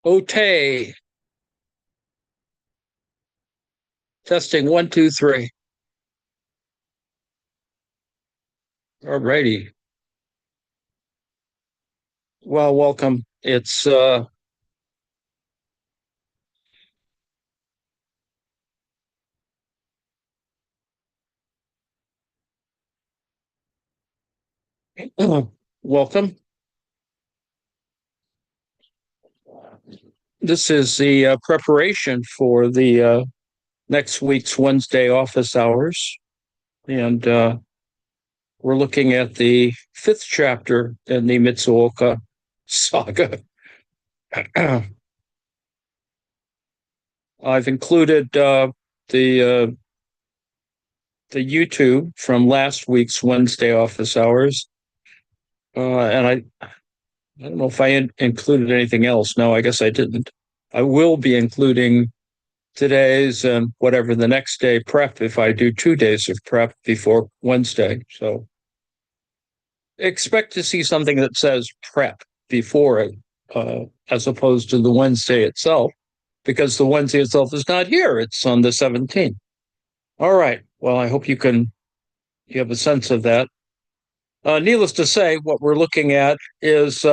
Ote, testing one, two, three. All righty. Well, welcome. It's welcome. This is the preparation for the next week's Wednesday office hours, and we're looking at the fifth chapter in the Mizuoka saga. I've included the the YouTube from last week's Wednesday office hours, and I don't know if I included anything else. No, I guess I didn't. I will be including today's and whatever the next day prep if I do 2 days of prep before Wednesday. So expect to see something that says prep before it, as opposed to the Wednesday itself, because the Wednesday itself is not here. It's on the 17th. All right. Well, I hope you have a sense of that. Needless to say, what we're looking at is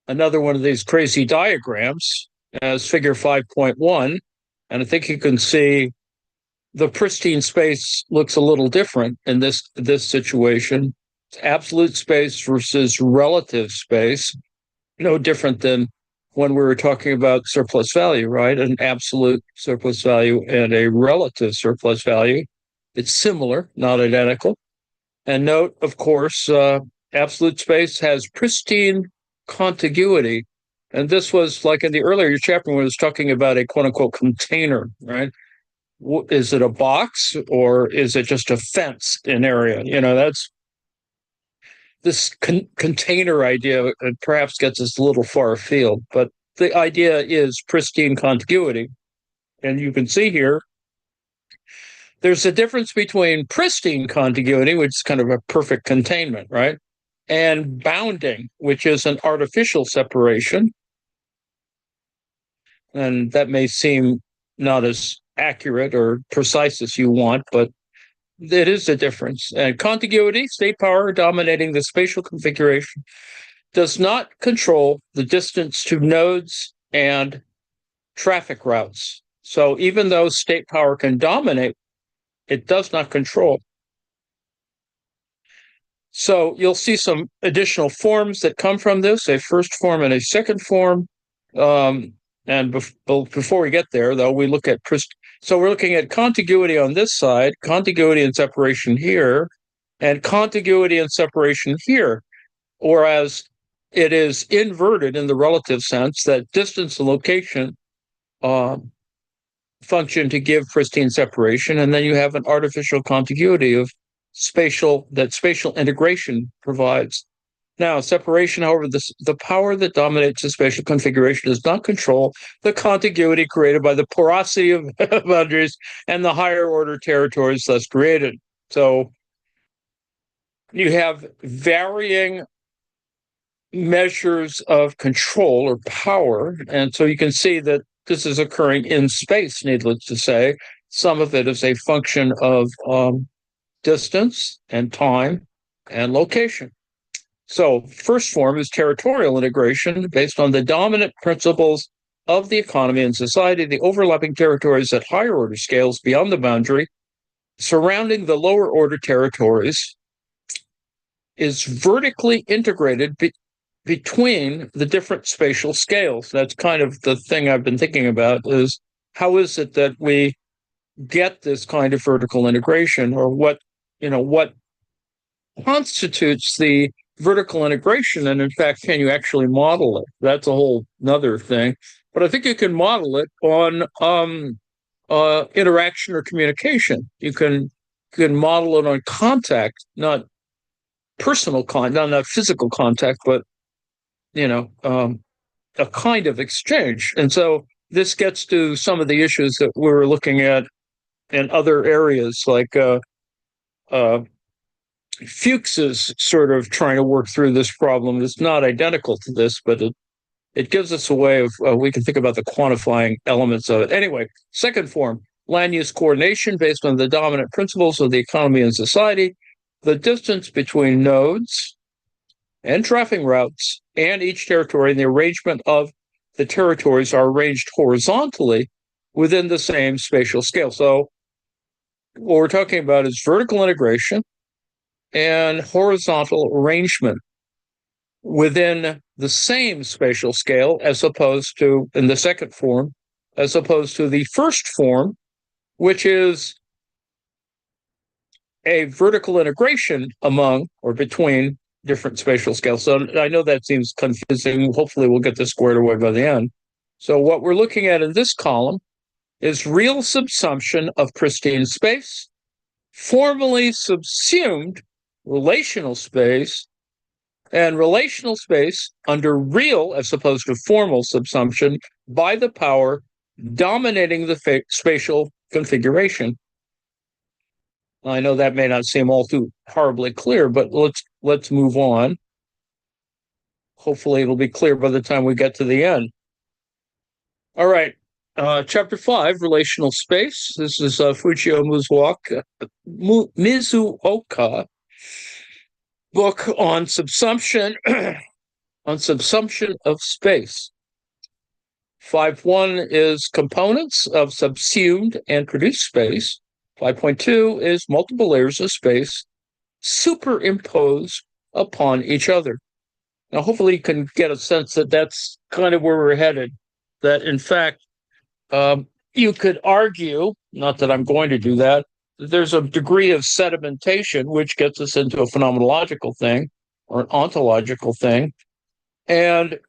another one of these crazy diagrams as figure 5.1. And I think you can see the pristine space looks a little different in this situation. It's absolute space versus relative space, no different than when we were talking about surplus value, right? An absolute surplus value and a relative surplus value. It's similar, not identical. And note, of course, absolute space has pristine contiguity. And this was like in the earlier chapter when it was talking about a quote unquote container, right? Is it a box or is it just a fenced in area? That's this container idea perhaps gets us a little far afield, but the idea is pristine contiguity. And you can see here, there's a difference between pristine contiguity, which is kind of a perfect containment, right? And bounding, which is an artificial separation. And that may seem not as accurate or precise as you want, but it is a difference. And contiguity, state power dominating the spatial configuration, does not control the distance to nodes and traffic routes. So even though state power can dominate, it does not control. So you'll see some additional forms that come from this, a first form and a second form. And before we get there, though, we look at so we're looking at contiguity on this side, contiguity and separation here, and contiguity and separation here. Whereas it is inverted in the relative sense that distance and location function to give pristine separation, and then you have an artificial contiguity of spatial integration provides. Now, separation, however, the power that dominates the spatial configuration does not control the contiguity created by the porosity of boundaries and the higher order territories thus created. So you have varying measures of control or power. And so you can see that this is occurring in space, needless to say. Some of it is a function of distance and time and location. So first form is territorial integration based on the dominant principles of the economy and society, the overlapping territories at higher order scales beyond the boundary surrounding the lower order territories is vertically integrated between the different spatial scales. That's kind of the thing I've been thinking about, is how is it that we get this kind of vertical integration, or what constitutes the vertical integration, and in fact, can you actually model it? That's a whole other thing. But I think you can model it on interaction or communication. You can model it on contact, not personal contact, not physical contact, but a kind of exchange. And so this gets to some of the issues that we were looking at in other areas, like Fuchs is sort of trying to work through this problem. It's not identical to this, but it gives us a way of, we can think about the quantifying elements of it. Anyway, second form, land use coordination based on the dominant principles of the economy and society, the distance between nodes and traffic routes and each territory, and the arrangement of the territories are arranged horizontally within the same spatial scale. So what we're talking about is vertical integration and horizontal arrangement within the same spatial scale, as opposed to, in the second form, as opposed to the first form, which is a vertical integration among or between different spatial scales. So I know that seems confusing. Hopefully we'll get this squared away by the end. So what we're looking at in this column is real subsumption of pristine space, formally subsumed relational space, and relational space under real as opposed to formal subsumption by the power dominating the spatial configuration. I know that may not seem all too horribly clear, but let's move on. Hopefully it'll be clear by the time we get to the end. All right, chapter 5, relational space. This is Fujio Mizuoka book on subsumption on subsumption of space. 5.1 is components of subsumed and produced space. 5.2 is multiple layers of space superimposed upon each other. Now, hopefully you can get a sense that that's kind of where we're headed, that in fact, you could argue, not that I'm going to do that, there's a degree of sedimentation, which gets us into a phenomenological thing or an ontological thing. And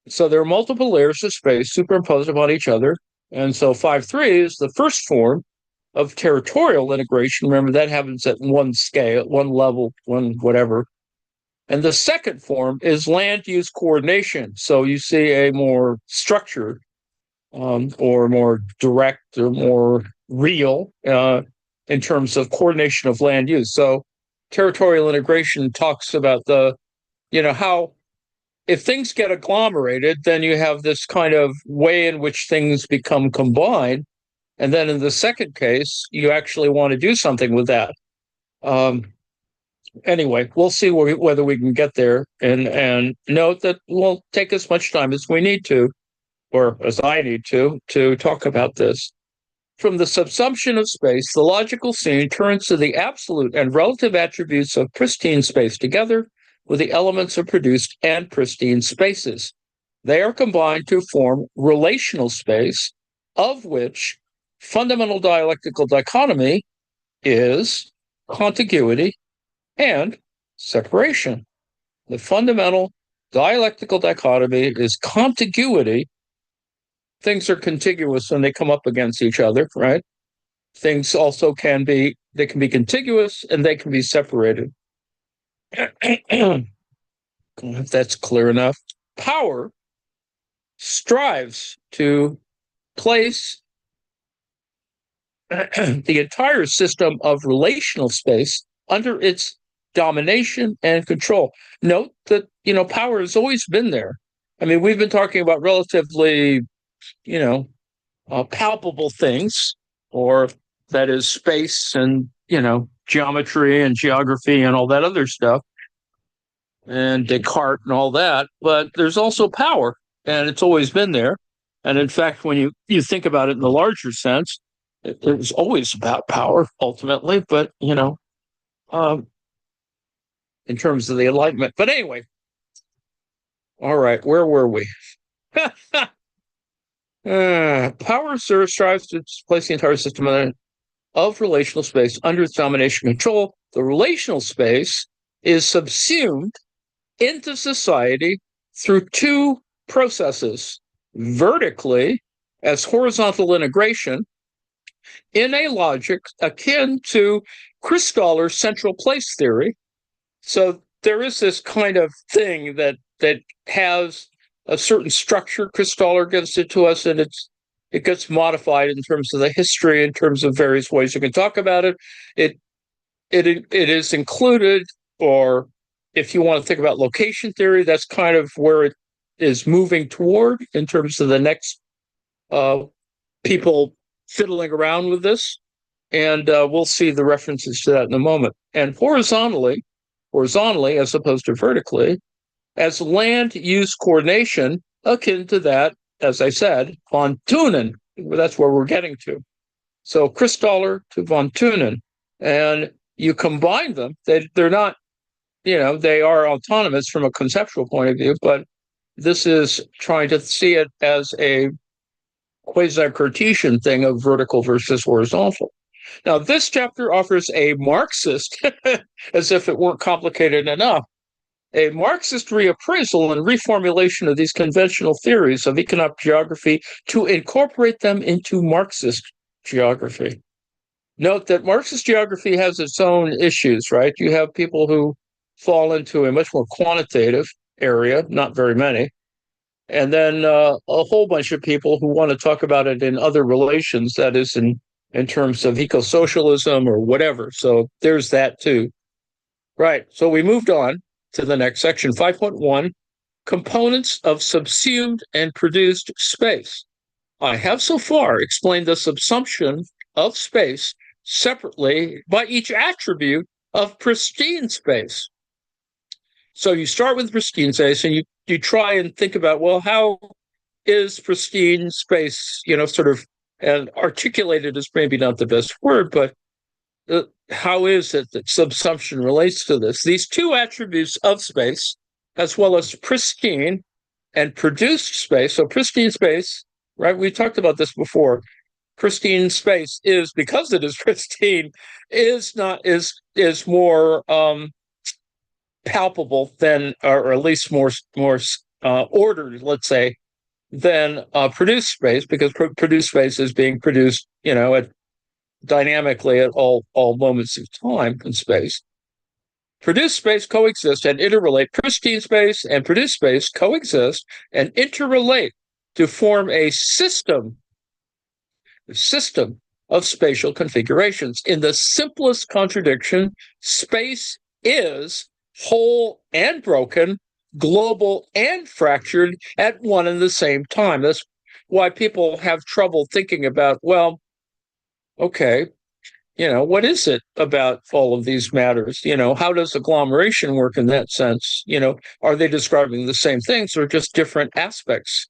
so there are multiple layers of space superimposed upon each other. And so 5.3 is the first form of territorial integration. Remember, that happens at one scale, one level, one whatever. And the second form is land use coordination. So you see a more structured or more direct or more real in terms of coordination of land use. So territorial integration talks about how if things get agglomerated, then you have this kind of way in which things become combined. And then in the second case, you actually want to do something with that. Anyway, we'll see whether we can get there, and note that we'll take as much time as we need to, or as I need to talk about this. From the subsumption of space, the logical scene turns to the absolute and relative attributes of pristine space together with the elements of produced and pristine spaces. They are combined to form relational space, of which fundamental dialectical dichotomy is contiguity and separation. The fundamental dialectical dichotomy is contiguity. Things are contiguous when they come up against each other, right? Things also can be contiguous and they can be separated. If that's clear enough. Power strives to place the entire system of relational space under its domination and control. Note that, power has always been there. I mean, we've been talking about relatively, palpable things, or that is space and, geometry and geography and all that other stuff, and Descartes and all that. But there's also power, and it's always been there. And in fact, when you think about it in the larger sense, it was always about power ultimately, but, in terms of the Enlightenment. But anyway, all right, where were we? Power strives to place the entire system of relational space under its domination control. The relational space is subsumed into society through two processes: vertically, as horizontal integration, in a logic akin to Christoller's central place theory. So there is this kind of thing that has a certain structure. Christoller gives it to us, and it gets modified in terms of the history, in terms of various ways you can talk about it. it is included, or if you want to think about location theory, that's kind of where it is moving toward in terms of the next people fiddling around with this. And we'll see the references to that in a moment. And horizontally as opposed to vertically, as land use coordination akin to that, as I said, von Thunen. That's where we're getting to. So Christaller to von Thunen. And you combine them, they're not, they are autonomous from a conceptual point of view, but this is trying to see it as a quasi-Cartesian thing of vertical versus horizontal. Now, this chapter offers a Marxist, as if it weren't complicated enough, a Marxist reappraisal and reformulation of these conventional theories of economic geography to incorporate them into Marxist geography. Note that Marxist geography has its own issues, right? You have people who fall into a much more quantitative area, not very many, and then a whole bunch of people who want to talk about it in other relations, that is in terms of eco-socialism or whatever. So there's that too. Right, so we moved on to the next section, 5.1, components of subsumed and produced space. I have so far explained the subsumption of space separately by each attribute of pristine space. So you start with pristine space and you try and think about, well, how is pristine space, sort of, and articulated is maybe not the best word, but how is it that subsumption relates to this? These two attributes of space, as well as pristine and produced space. So pristine space, right? We talked about this before. Pristine space is, because it is pristine, is more palpable than, or at least more ordered, let's say, than produced space, because produced space is being produced, dynamically at all moments of time and space. Produced space coexist and interrelate. Pristine space and produced space coexist and interrelate to form a system of spatial configurations. In the simplest contradiction, space is whole and broken, global and fractured at one and the same time. That's why people have trouble thinking about, well, okay, what is it about all of these matters? How does agglomeration work in that sense? Are they describing the same things or just different aspects?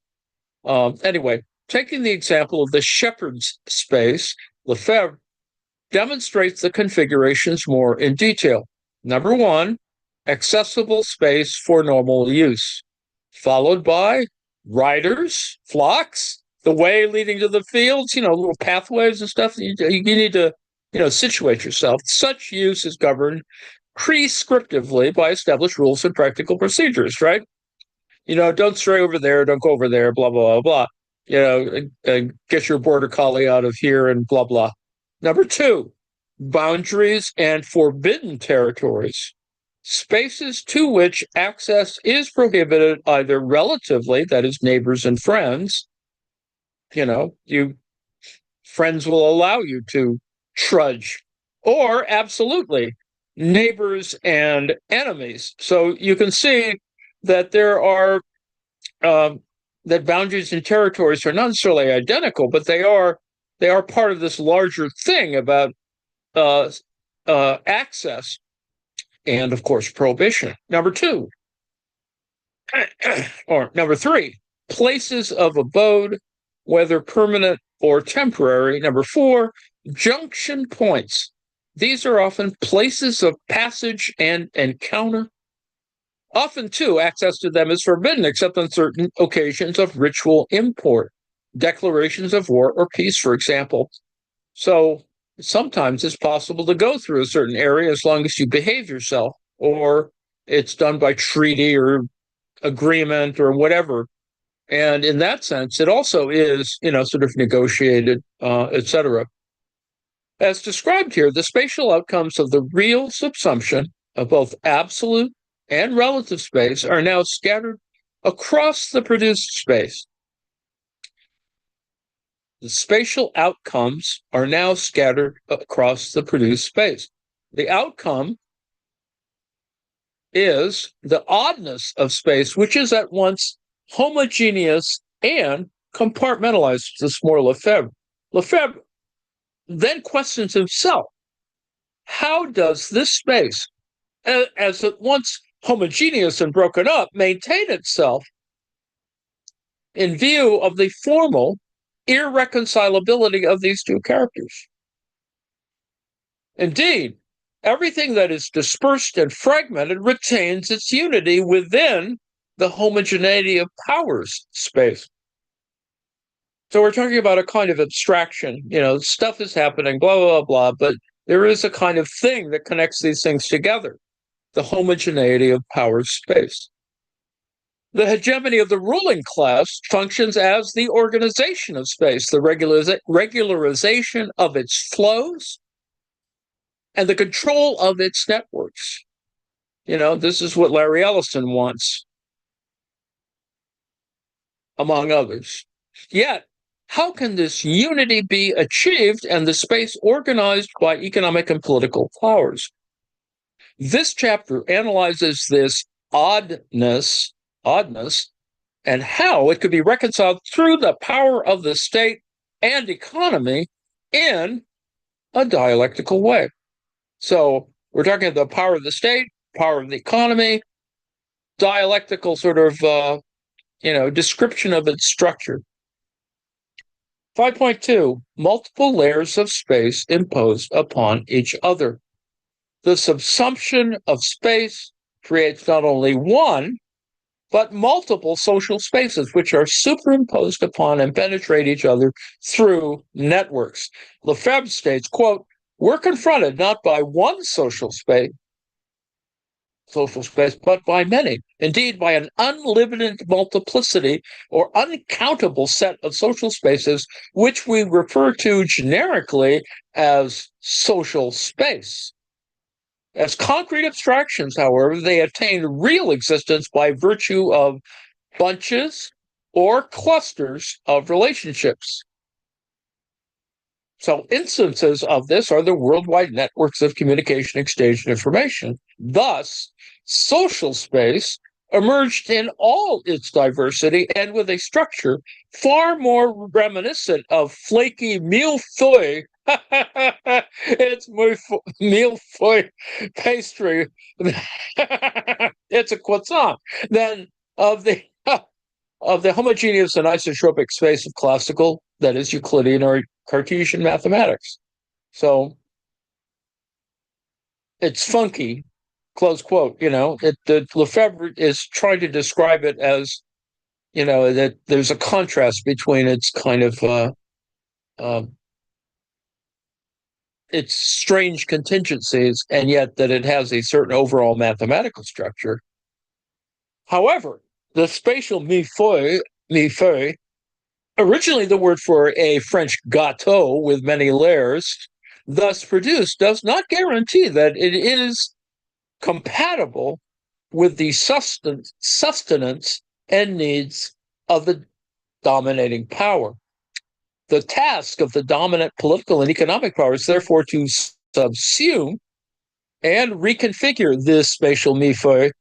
Anyway, taking the example of the shepherd's space, Lefebvre demonstrates the configurations more in detail. Number one, accessible space for normal use, followed by riders, flocks, the way leading to the fields, little pathways and stuff. You need to, situate yourself. Such use is governed prescriptively by established rules and practical procedures, right? Don't stray over there, don't go over there, blah, blah, blah, get your border collie out of here and blah, blah. Number two, boundaries and forbidden territories, spaces to which access is prohibited either relatively, that is neighbors and friends, friends will allow you to trudge, or absolutely neighbors and enemies. So you can see that there are that boundaries and territories are not necessarily identical, but they are part of this larger thing about access and, of course, prohibition. Number two, or number three, places of abode, whether permanent or temporary. Number four, junction points. These are often places of passage and encounter. Often, too, access to them is forbidden except on certain occasions of ritual import, declarations of war or peace, for example. So sometimes it's possible to go through a certain area as long as you behave yourself, or it's done by treaty or agreement or whatever. And in that sense, it also is, sort of negotiated, etc. As described here, the spatial outcomes of the real subsumption of both absolute and relative space are now scattered across the produced space. The spatial outcomes are now scattered across the produced space. The outcome is the oddness of space, which is at once homogeneous and compartmentalized. This is more Lefebvre. Lefebvre then questions himself, how does this space, as at once homogeneous and broken up, maintain itself in view of the formal irreconcilability of these two characters? Indeed, everything that is dispersed and fragmented retains its unity within the homogeneity of powers space. So we're talking about a kind of abstraction, stuff is happening, blah, blah, blah, but there is a kind of thing that connects these things together, the homogeneity of power space. The hegemony of the ruling class functions as the organization of space, the regularization of its flows, and the control of its networks. This is what Larry Ellison wants, among others. Yet, how can this unity be achieved and the space organized by economic and political powers? This chapter analyzes this oddness, and how it could be reconciled through the power of the state and economy in a dialectical way. So we're talking about the power of the state, power of the economy, dialectical sort of, description of its structure. 5.2, multiple layers of space imposed upon each other. The subsumption of space creates not only one, but multiple social spaces, which are superimposed upon and penetrate each other through networks. Lefebvre states, quote, we're confronted not by one social space, but by many. Indeed, by an unlimited multiplicity or uncountable set of social spaces, which we refer to generically as social space. As concrete abstractions, however, they attain real existence by virtue of bunches or clusters of relationships. So instances of this are the worldwide networks of communication, exchange, and information. Thus, social space emerged in all its diversity and with a structure far more reminiscent of flaky millefeuille. It's millefeuille pastry. It's a croissant. Then of the homogeneous and isotropic space of classical, that is Euclidean or Cartesian mathematics. So it's funky, close quote. Lefebvre is trying to describe it as, that there's a contrast between its kind of its strange contingencies, and yet that it has a certain overall mathematical structure. However, the spatial millefeuille, originally the word for a French gâteau with many layers, thus produced, does not guarantee that it is compatible with the sustenance and needs of the dominating power. The task of the dominant political and economic power is therefore to subsume and reconfigure this spatial millefeuille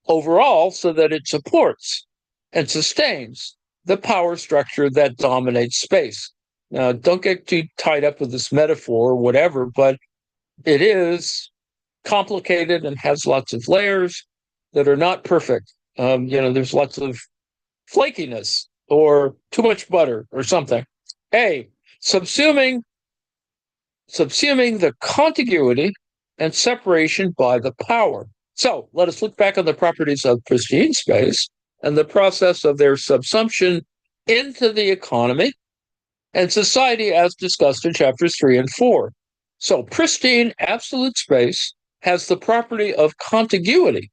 overall so that it supports and sustains the power structure that dominates space. Now, don't get too tied up with this metaphor or whatever, but it is complicated and has lots of layers that are not perfect. There's lots of flakiness or too much butter or something. Subsuming the contiguity and separation by the power. So let us look back on the properties of pristine space and the process of their subsumption into the economy and society as discussed in chapters 3 and 4. So pristine absolute space has the property of contiguity,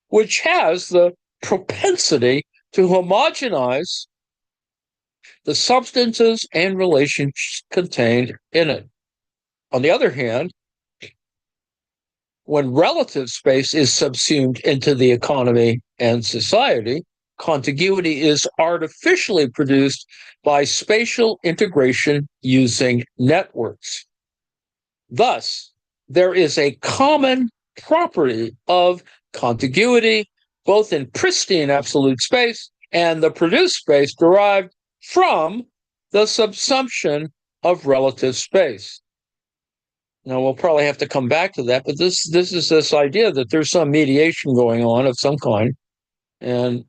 which has the propensity to homogenize the substances and relations contained in it. On the other hand, when relative space is subsumed into the economy and society, contiguity is artificially produced by spatial integration using networks. Thus, there is a common property of contiguity, both in pristine absolute space and the produced space derived from the subsumption of relative space. Now, we'll probably have to come back to that, but this is this idea that there's some mediation going on of some kind. And,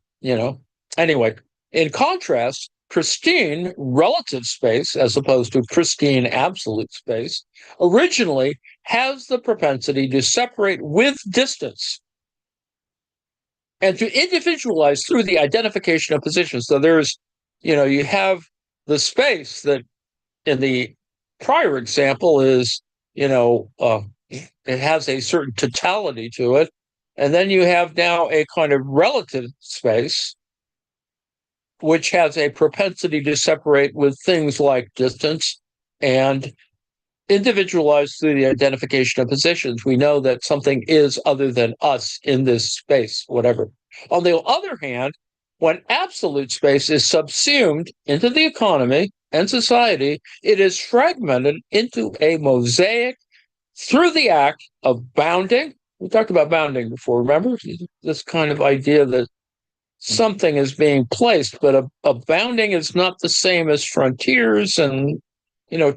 anyway, in contrast, pristine relative space, as opposed to pristine absolute space, originally has the propensity to separate with distance and to individualize through the identification of positions. So there's, you have the space that in the prior example is, it has a certain totality to it. And then you have now a kind of relative space, which has a propensity to separate with things like distance and individualized through the identification of positions. We know that something is other than us in this space, whatever. On the other hand, when absolute space is subsumed into the economy and society, it is fragmented into a mosaic through the act of bounding. We talked about bounding before, remember? This kind of idea that something is being placed, but a bounding is not the same as frontiers, and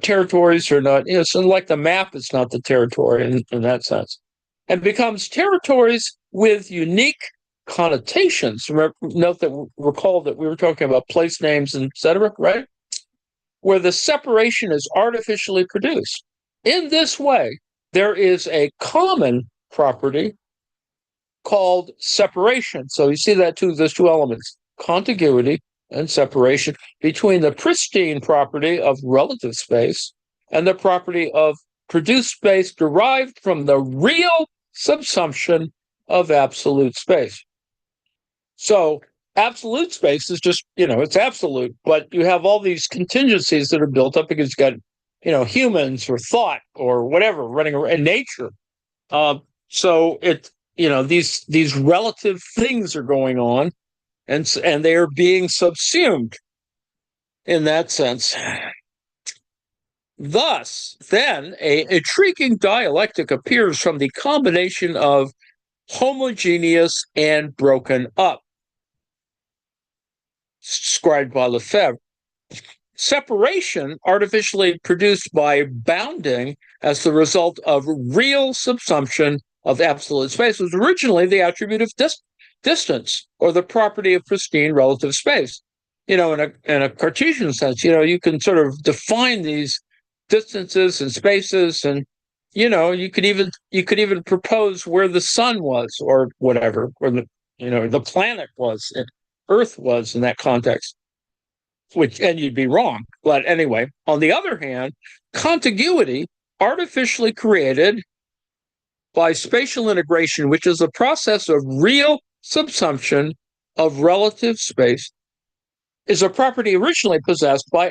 territories are not, so like the map is not the territory in that sense, and becomes territories with unique connotations. Recall that we were talking about place names, etc., right? Where the separation is artificially produced. In this way, there is a common property called separation. So you see that too, there's two elements, contiguity and separation, between the pristine property of relative space and the property of produced space derived from the real subsumption of absolute space. So absolute space is just, it's absolute, but you have all these contingencies that are built up because you've got, humans or thought or whatever running around in nature. So these relative things are going on, and they are being subsumed in that sense. Thus, then, a intriguing dialectic appears from the combination of homogeneous and broken up, described by Lefebvre. Separation, artificially produced by bounding as the result of real subsumption of absolute space, was originally the attribute of distance, or the property of pristine relative space. In a Cartesian sense, you can sort of define these distances and spaces, and you could even propose where the sun was, or whatever, or the planet was, Earth was in that context. And you'd be wrong. But anyway, on the other hand, contiguity, artificially created by spatial integration, which is a process of real subsumption of relative space, is a property originally possessed by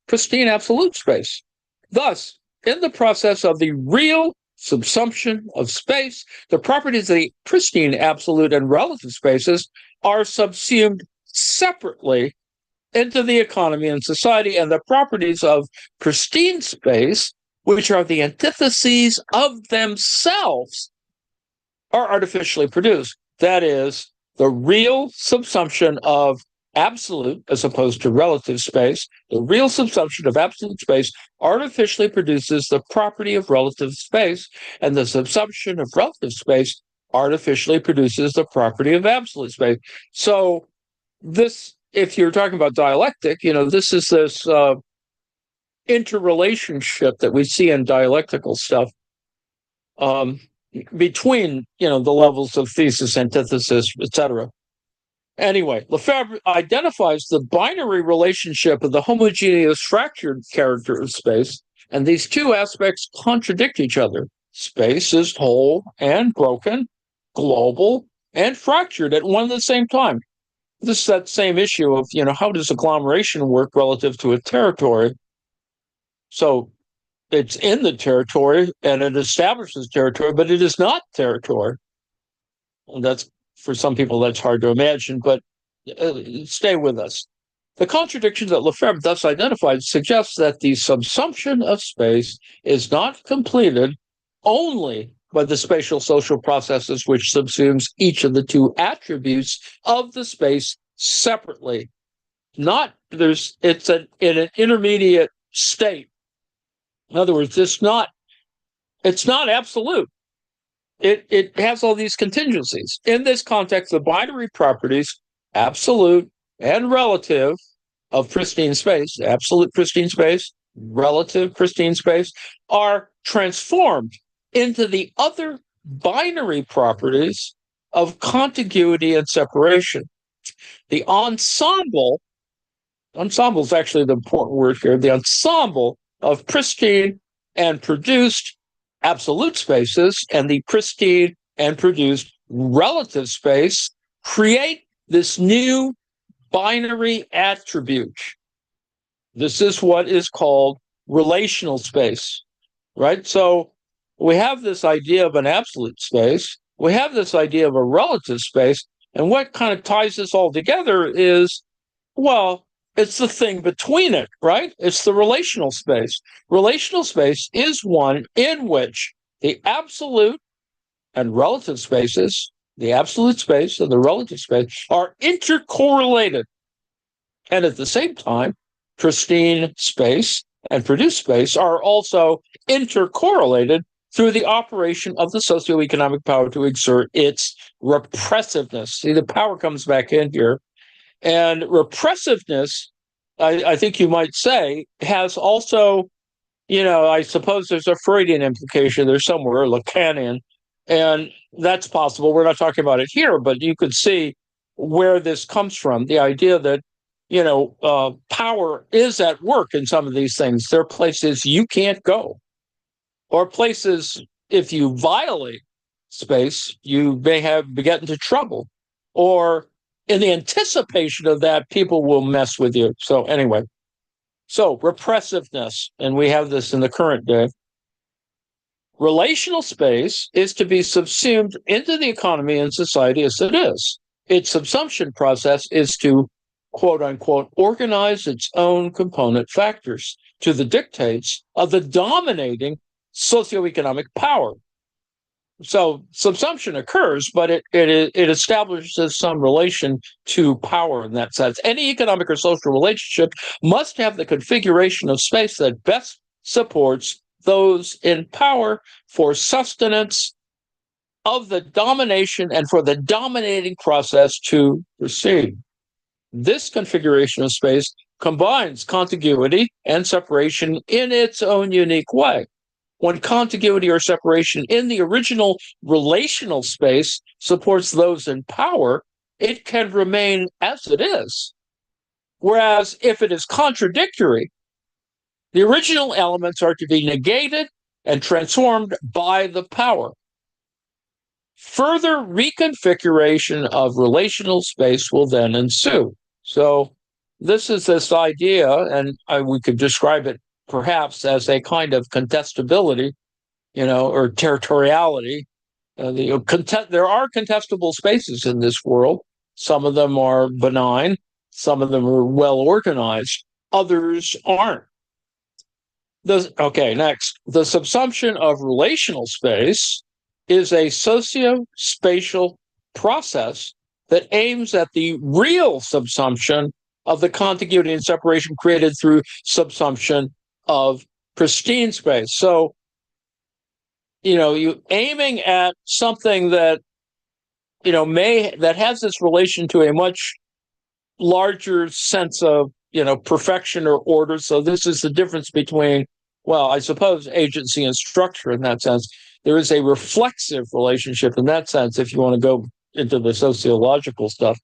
pristine absolute space. Thus, in the process of the real subsumption of space, the properties of the pristine absolute and relative spaces are subsumed separately into the economy and society, and the properties of pristine space, which are the antitheses of themselves, are artificially produced. That is, the real subsumption of absolute as opposed to relative space, the real subsumption of absolute space artificially produces the property of relative space, and the subsumption of relative space artificially produces the property of absolute space. So this, if you're talking about dialectic, this is this interrelationship that we see in dialectical stuff between, the levels of thesis, antithesis, etc. Anyway, Lefebvre identifies the binary relationship of the homogeneous fractured character of space, and these two aspects contradict each other. Space is whole and broken, global and fractured at one and the same time. This is that same issue of, how does agglomeration work relative to a territory? So it's in the territory and it establishes territory, but it is not territory. And that's, for some people, that's hard to imagine, but stay with us. The contradictions that Lefebvre thus identified suggests that the subsumption of space is not completed only by the spatial social processes which subsumes each of the two attributes of the space separately. It's in an intermediate state. In other words, it's not absolute. It has all these contingencies. In this context, the binary properties, absolute and relative, of pristine space, absolute pristine space, relative pristine space, are transformed into the other binary properties of contiguity and separation. The ensemble is actually the important word here, the ensemble of pristine and produced absolute spaces and the pristine and produced relative space create this new binary attribute. This is what is called relational space, right? So we have this idea of an absolute space, we have this idea of a relative space, and what kind of ties this all together is, well, it's the thing between it, right? It's the relational space. Relational space is one in which the absolute and relative spaces, the absolute space and the relative space, are intercorrelated. And at the same time, pristine space and produced space are also intercorrelated through the operation of the socioeconomic power to exert its repressiveness. See, the power comes back in here. And repressiveness, I think you might say, has also, I suppose there's a Freudian implication there somewhere, Lacanian, and that's possible. We're not talking about it here, but you could see where this comes from. The idea that, power is at work in some of these things. There are places you can't go, or places, if you violate space, you may get into trouble, or in the anticipation of that, people will mess with you. So anyway, repressiveness, and we have this in the current day. Relational space is to be subsumed into the economy and society as it is. Its subsumption process is to, quote unquote, organize its own component factors to the dictates of the dominating socioeconomic power. So subsumption occurs, but it establishes some relation to power in that sense. Any economic or social relationship must have the configuration of space that best supports those in power for sustenance of the domination and for the dominating process to proceed. This configuration of space combines contiguity and separation in its own unique way. When contiguity or separation in the original relational space supports those in power, it can remain as it is. Whereas if it is contradictory, the original elements are to be negated and transformed by the power. Further reconfiguration of relational space will then ensue. So this is this idea, and we could describe it perhaps as a kind of contestability, or territoriality. There are contestable spaces in this world. Some of them are benign. Some of them are well organized. Others aren't. Next. The subsumption of relational space is a socio-spatial process that aims at the real subsumption of the contiguity and separation created through subsumption of pristine space. So, you aiming at something that, that has this relation to a much larger sense of, perfection or order. So this is the difference between, well, I suppose agency and structure in that sense. There is a reflexive relationship in that sense, if you want to go into the sociological stuff.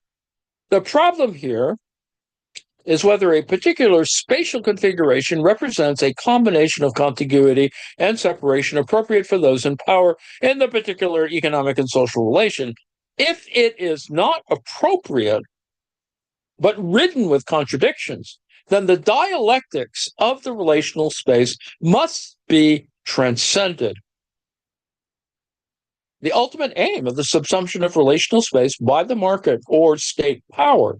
The problem here is whether a particular spatial configuration represents a combination of contiguity and separation appropriate for those in power in the particular economic and social relation. If it is not appropriate, but ridden with contradictions, then the dialectics of the relational space must be transcended. The ultimate aim of the subsumption of relational space by the market or state power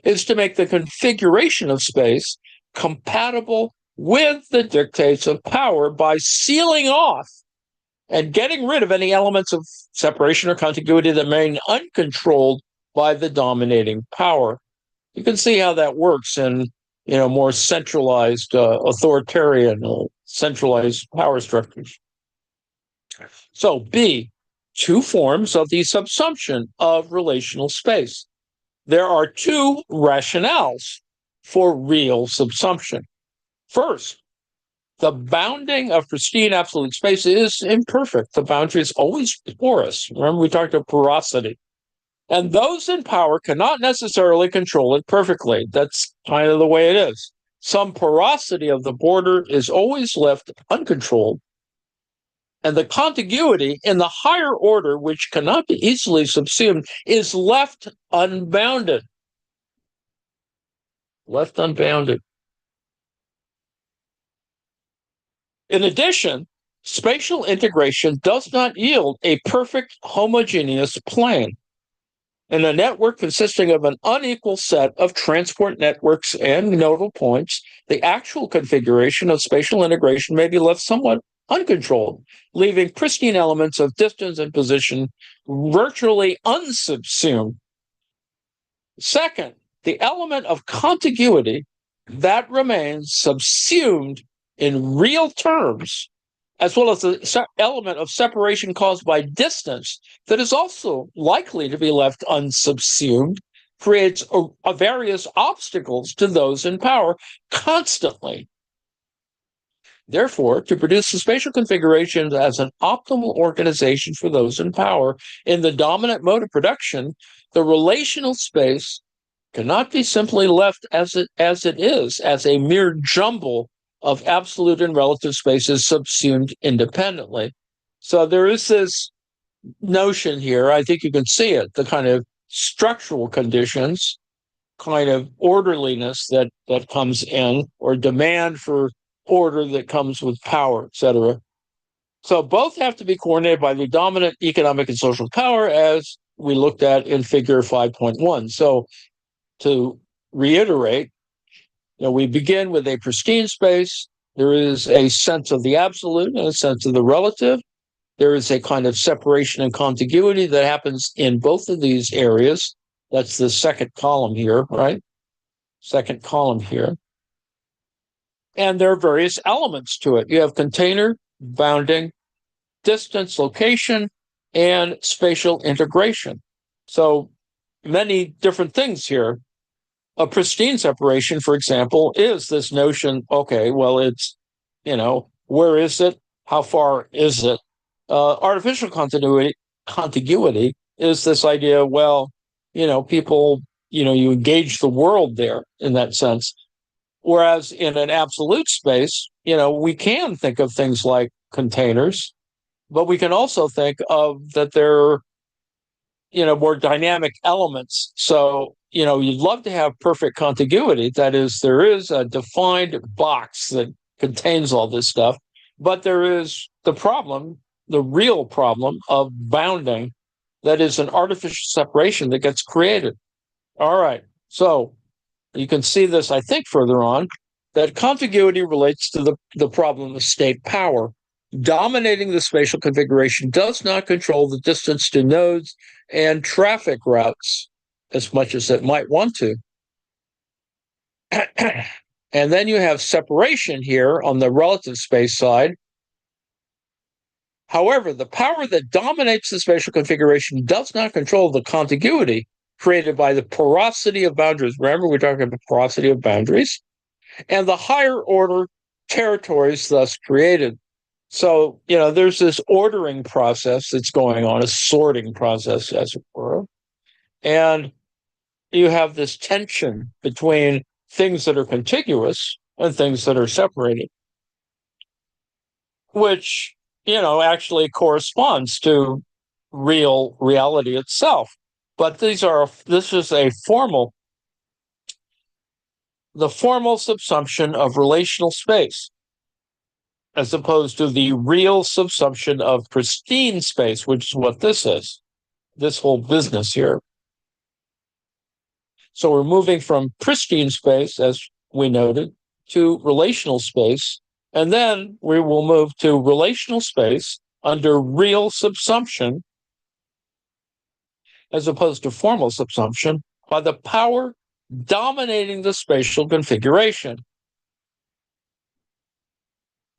is to make the configuration of space compatible with the dictates of power by sealing off and getting rid of any elements of separation or contiguity that remain uncontrolled by the dominating power. You can see how that works in more centralized, authoritarian, centralized power structures. So B, two forms of the subsumption of relational space. There are two rationales for real subsumption. First, the bounding of pristine absolute space is imperfect. The boundary is always porous. Remember, we talked about porosity. And those in power cannot necessarily control it perfectly. That's kind of the way it is. Some porosity of the border is always left uncontrolled. And the contiguity in the higher order, which cannot be easily subsumed, is left unbounded. Left unbounded. In addition, spatial integration does not yield a perfect homogeneous plane. In a network consisting of an unequal set of transport networks and nodal points, the actual configuration of spatial integration may be left somewhat uncontrolled, leaving pristine elements of distance and position virtually unsubsumed. Second, the element of contiguity that remains subsumed in real terms, as well as the element of separation caused by distance that is also likely to be left unsubsumed, creates various obstacles to those in power constantly. Therefore, to produce the spatial configuration as an optimal organization for those in power in the dominant mode of production, the relational space cannot be simply left as it is, as a mere jumble of absolute and relative spaces subsumed independently. So there is this notion here, I think you can see it, the kind of structural conditions, kind of orderliness that comes in, or demand for order that comes with power, etc. So both have to be coordinated by the dominant economic and social power, as we looked at in figure 5.1. So to reiterate, we begin with a pristine space. There is a sense of the absolute and a sense of the relative. There is a kind of separation and contiguity that happens in both of these areas. That's the second column here, right? Second column here. And there are various elements to it. You have container, bounding, distance, location, and spatial integration. So many different things here. A pristine separation, for example, is this notion, okay, well, it's, where is it? How far is it? Artificial contiguity is this idea, well, people, you engage the world there in that sense. Whereas in an absolute space, we can think of things like containers, but we can also think of that they're, more dynamic elements. So, you'd love to have perfect contiguity. That is, there is a defined box that contains all this stuff, but there is the problem, the real problem of bounding, that is an artificial separation that gets created. All right. So you can see this, I think, further on, that contiguity relates to the problem of state power. Dominating the spatial configuration does not control the distance to nodes and traffic routes as much as it might want to. And then you have separation here on the relative space side. However, the power that dominates the spatial configuration does not control the contiguity created by the porosity of boundaries. Remember, we're talking about the porosity of boundaries and the higher order territories thus created. So, there's this ordering process that's going on, a sorting process, as it were. And you have this tension between things that are contiguous and things that are separated, which, actually corresponds to reality itself. But this is the formal subsumption of relational space, as opposed to the real subsumption of pristine space, which is what this is, this whole business here. So we're moving from pristine space, as we noted, to relational space, and then we will move to relational space under real subsumption, as opposed to formal subsumption, by the power dominating the spatial configuration.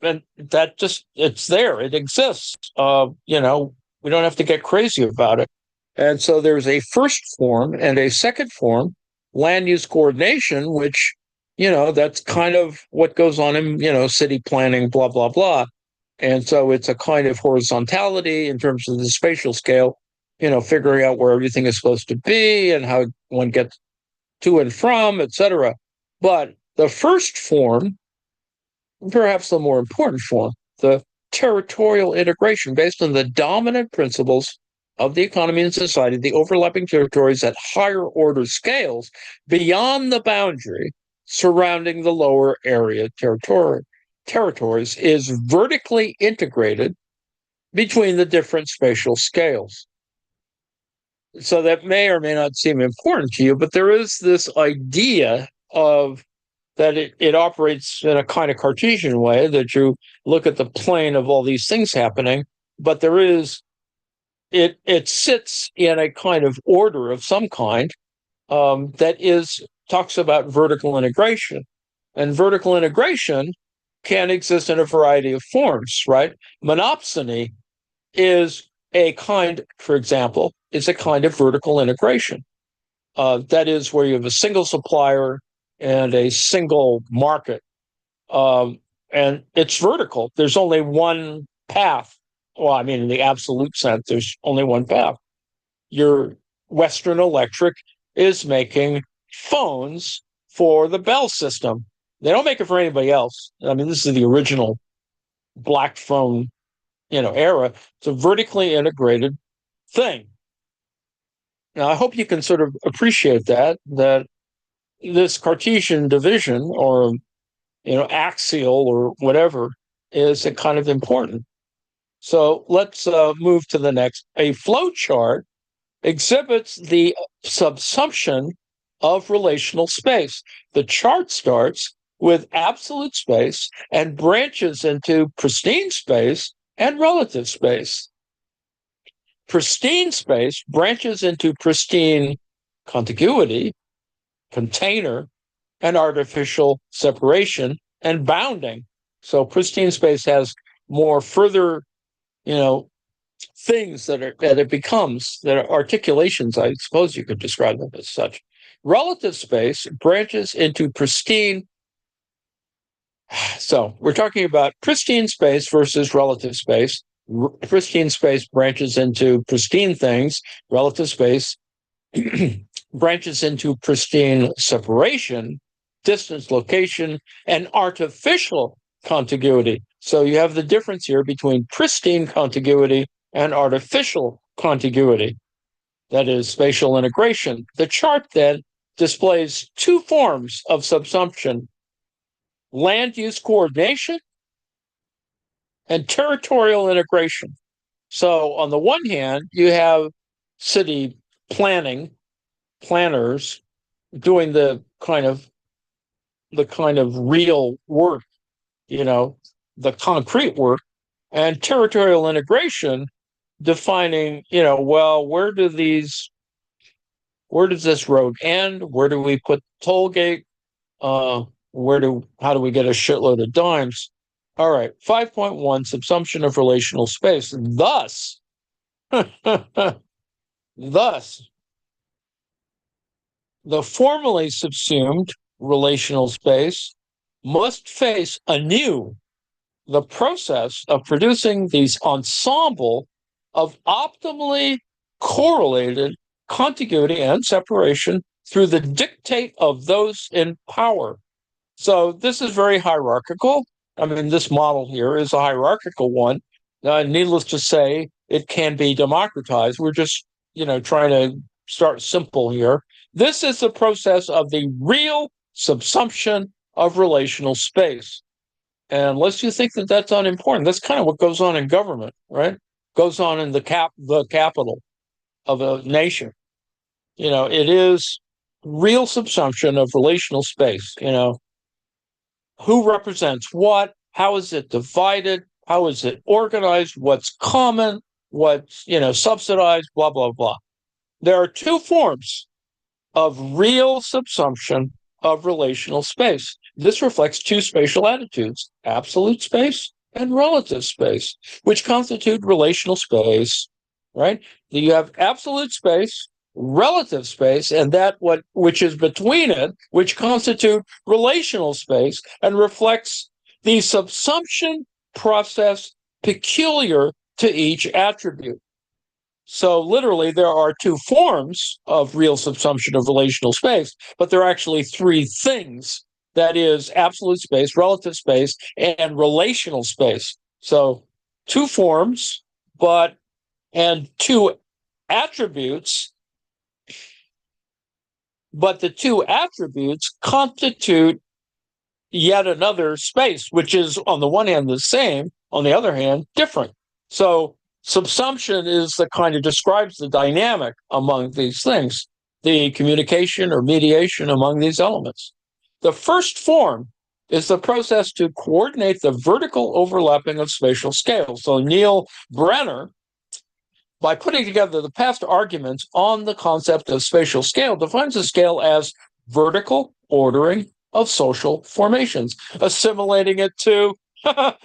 And that just, it's there, it exists. We don't have to get crazy about it. And so there's a first form and a second form, land use coordination, which, that's kind of what goes on in, city planning, blah, blah, blah. And so it's a kind of horizontality in terms of the spatial scale, figuring out where everything is supposed to be and how one gets to and from, etc. But the first form, perhaps the more important form, the territorial integration based on the dominant principles of the economy and society, the overlapping territories at higher order scales beyond the boundary surrounding the lower area territories is vertically integrated between the different spatial scales. So that may or may not seem important to you, but there is this idea of that it operates in a kind of Cartesian way, that you look at the plane of all these things happening, but it sits in a kind of order of some kind that talks about vertical integration. And vertical integration can exist in a variety of forms, right? Monopsony is a kind, for example, is a kind of vertical integration. That is where you have a single supplier and a single market. And it's vertical. There's only one path. Well, I mean, in the absolute sense, there's only one path. Your Western Electric is making phones for the Bell system. They don't make it for anybody else. I mean, this is the original black phone, era. It's a vertically integrated thing. Now, I hope you can sort of appreciate that this Cartesian division or, axial or whatever is a kind of important. So let's move to the next. A flow chart exhibits the subsumption of relational space. The chart starts with absolute space and branches into pristine space and relative space. Pristine space branches into pristine contiguity, container, and artificial separation and bounding. So pristine space has more further, things that it becomes, that are articulations, I suppose you could describe them as such. Relative space branches into pristine. So we're talking about pristine space versus relative space. Pristine space branches into pristine things. Relative space branches into pristine separation, distance, location, and artificial contiguity. So you have the difference here between pristine contiguity and artificial contiguity. That is spatial integration. The chart then displays two forms of subsumption: land use coordination and territorial integration. So on the one hand, you have city planners doing the kind of real work, the concrete work, and territorial integration defining, well, where does this road end? Where do we put toll gate? How do we get a shitload of dimes? All right, 5.1, subsumption of relational space. Thus, the formally subsumed relational space must face anew the process of producing these ensemble of optimally correlated contiguity and separation through the dictate of those in power. So this is very hierarchical. I mean, this model here is a hierarchical one. Needless to say, it can be democratized. We're just, trying to start simple here. This is the process of the real subsumption of relational space. And unless you think that that's unimportant, that's kind of what goes on in government, right? Goes on in the capital of a nation. It is real subsumption of relational space. Who represents what? How is it divided? How is it organized? What's common? What's, subsidized? Blah, blah, blah. There are two forms of real subsumption of relational space. This reflects two spatial attitudes, absolute space and relative space, which constitute relational space, right? You have absolute space, relative space, and which is between it, which constitute relational space and reflects the subsumption process peculiar to each attribute. So literally, there are two forms of real subsumption of relational space, but there are actually three things. That is absolute space, relative space, and relational space. So two forms, and two attributes, but the two attributes constitute yet another space, which is on the one hand the same, on the other hand different. So subsumption is the kind of describes the dynamic among these things, the communication or mediation among these elements. The first form is the process to coordinate the vertical overlapping of spatial scales. So Neil Brenner, by putting together the past arguments on the concept of spatial scale, defines a scale as vertical ordering of social formations, assimilating it to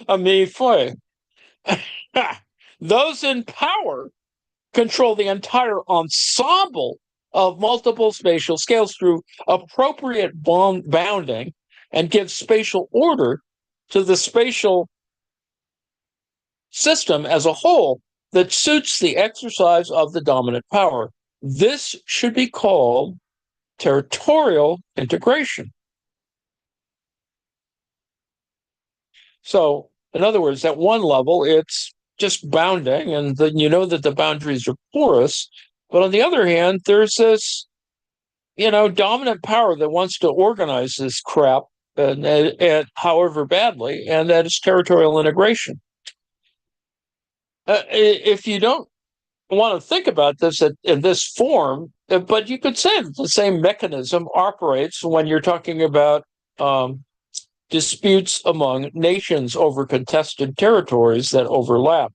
a mi-fui. Those in power control the entire ensemble of multiple spatial scales through appropriate bounding and give spatial order to the spatial system as a whole that suits the exercise of the dominant power. This should be called territorial integration. So, in other words, at one level, it's just bounding, and then you know that the boundaries are porous. But on the other hand, there's this, dominant power that wants to organize this crap, and however badly, and that is territorial integration. If you don't want to think about this in this form, but you could say that the same mechanism operates when you're talking about disputes among nations over contested territories that overlap,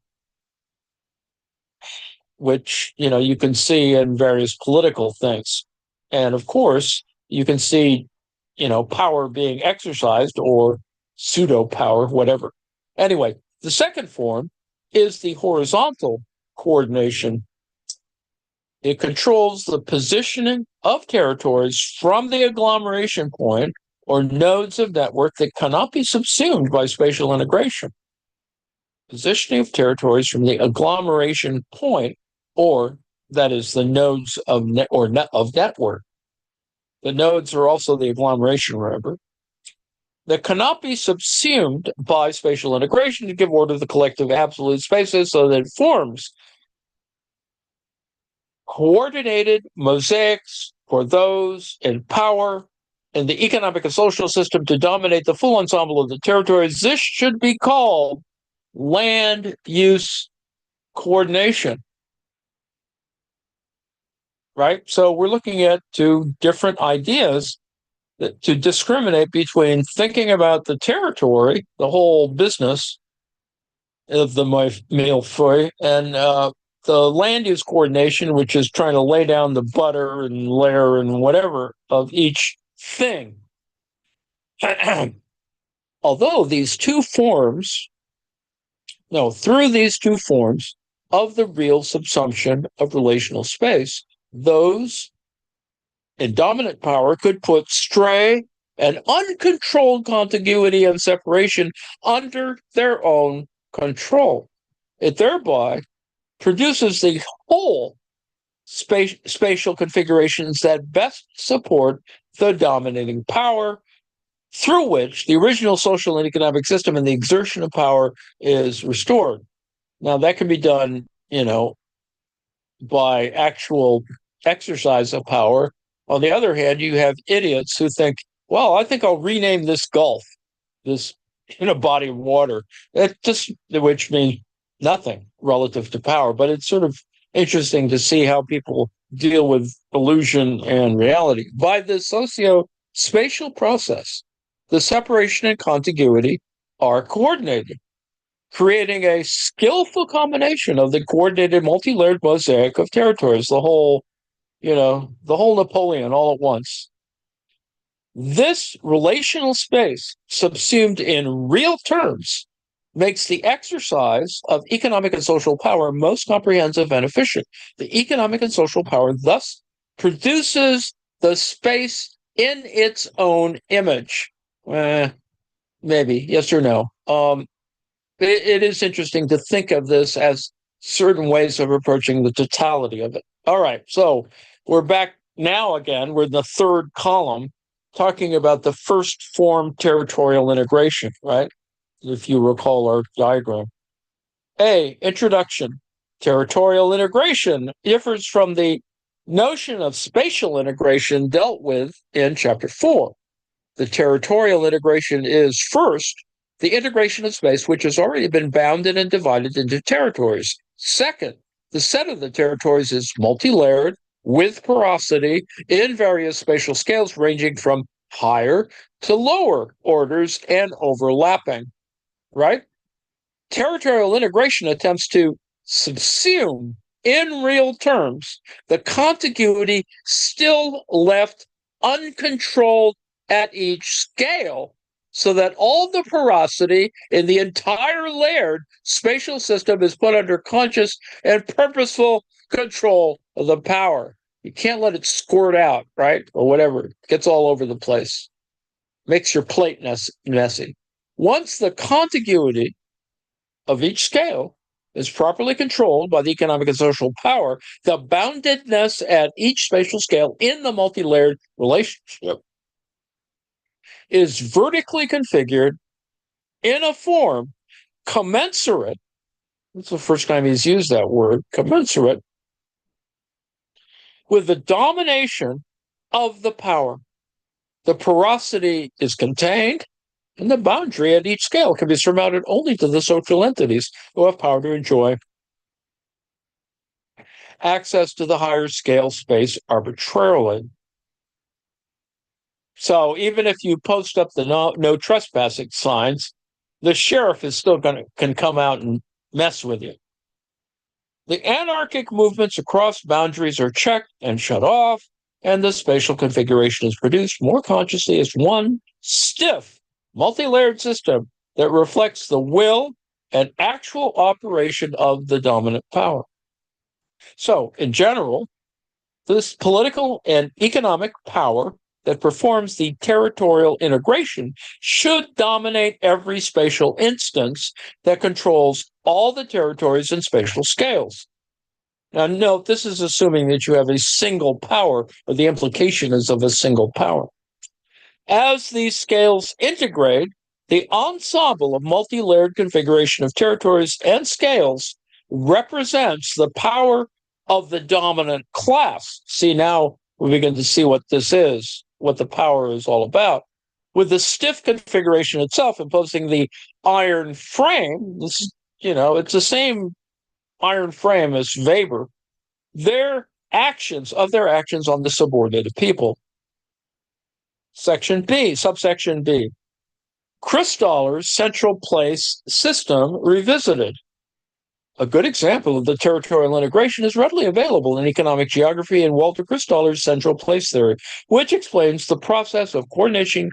which, you can see in various political things. And of course, you can see, power being exercised or pseudo power, whatever. Anyway, the second form is the horizontal coordination. It controls the positioning of territories from the agglomeration point or nodes of network that cannot be subsumed by spatial integration. Positioning of territories from the agglomeration point, or that is the nodes of network. The nodes are also the agglomeration, remember, that cannot be subsumed by spatial integration to give order to the collective absolute spaces so that it forms coordinated mosaics for those in power in the economic and social system to dominate the full ensemble of the territories. This should be called land use coordination. Right? So we're looking at two different ideas to discriminate between thinking about the territory, the whole business of the mi-fui, and the land use coordination, which is trying to lay down the butter and layer and whatever of each thing. Although these two forms, through these two forms of the real subsumption of relational space, those in dominant power could put stray and uncontrolled contiguity and separation under their own control. It thereby produces the whole spatial configurations that best support the dominating power, through which the original social and economic system and the exertion of power is restored. Now, that can be done, by actual exercise of power. On the other hand, you have idiots who think, well, I think I'll rename this gulf, this body of water, which means nothing relative to power. But it's sort of interesting to see how people deal with illusion and reality. By the socio-spatial process, the separation and contiguity are coordinated. creating a skillful combination of the coordinated multi-layered mosaic of territories, the whole Napoleon all at once. This relational space, subsumed in real terms, makes the exercise of economic and social power most comprehensive and efficient. The economic and social power thus produces the space in its own image. Maybe, yes or no. It is interesting to think of this as certain ways of approaching the totality of it. All right, so we're back now again. We're in the third column, talking about the first form territorial integration, right? If you recall our diagram. A, introduction. Territorial integration differs from the notion of spatial integration dealt with in Chapter 4. The territorial integration is, first, the integration of space, which has already been bounded and divided into territories. Second, the set of the territories is multi-layered, with porosity in various spatial scales ranging from higher to lower orders and overlapping, right? Territorial integration attempts to subsume in real terms the contiguity still left uncontrolled at each scale, so that all the porosity in the entire layered spatial system is put under conscious and purposeful control of the power. You can't let it squirt out, right? Or whatever. It gets all over the place. Makes your plate messy. Once the contiguity of each scale is properly controlled by the economic and social power, the boundedness at each spatial scale in the multi-layered relationship is vertically configured in a form commensurate. That's the first time he's used that word, commensurate, with the domination of the power. The porosity is contained, and the boundary at each scale can be surmounted only to the social entities who have power to enjoy access to the higher scale space arbitrarily. So even if you post up the no trespassing signs, the sheriff is still can come out and mess with you. The anarchic movements across boundaries are checked and shut off, and the spatial configuration is produced more consciously as one stiff, multi-layered system that reflects the will and actual operation of the dominant power. So, in general, this political and economic power that performs the territorial integration should dominate every spatial instance that controls all the territories and spatial scales. Now, note, this is assuming that you have a single power, or the implication is of a single power. As these scales integrate, the ensemble of multi-layered configuration of territories and scales represents the power of the dominant class. See, now we begin to see what this is, what the power is all about. With the stiff configuration itself imposing the iron frame, it's the same iron frame as Weber, their actions on the subordinated people. Subsection B. Christoller's central place system revisited. A good example of the territorial integration is readily available in economic geography in Walter Christoller's central place theory, which explains the process of coordinating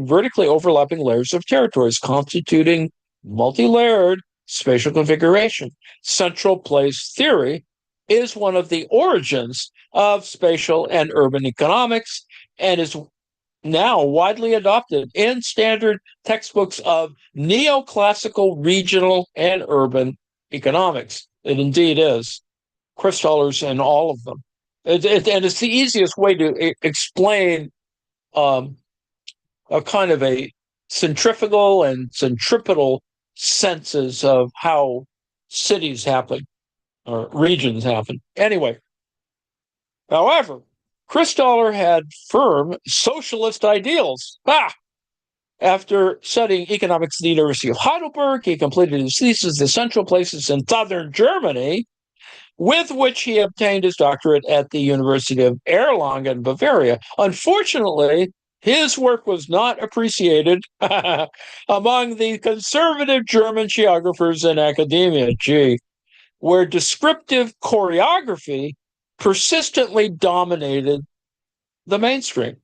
vertically overlapping layers of territories constituting multi-layered spatial configuration. Central place theory is one of the origins of spatial and urban economics and is now widely adopted in standard textbooks of neoclassical regional and urban economics. It indeed is. Christoller's in all of them. And it's the easiest way to explain a kind of a centrifugal and centripetal senses of how cities happen or regions happen. Anyway, however, Christoller had firm socialist ideals. After studying economics at the University of Heidelberg, he completed his thesis, The Central Places in Southern Germany, with which he obtained his doctorate at the University of Erlangen, Bavaria. Unfortunately, His work was not appreciated among the conservative German geographers in academia, where descriptive choreography persistently dominated the mainstream.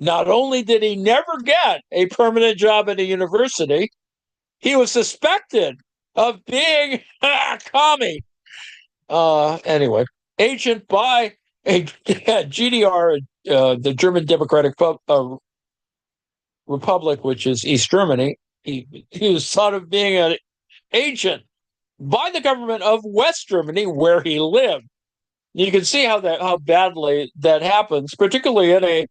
Not only did he never get a permanent job at a university, he was suspected of being a commie. Anyway, agent by a GDR, the German Democratic Republic, which is East Germany. He was thought of being an agent by the government of West Germany, where he lived. You can see how badly that happens, particularly in a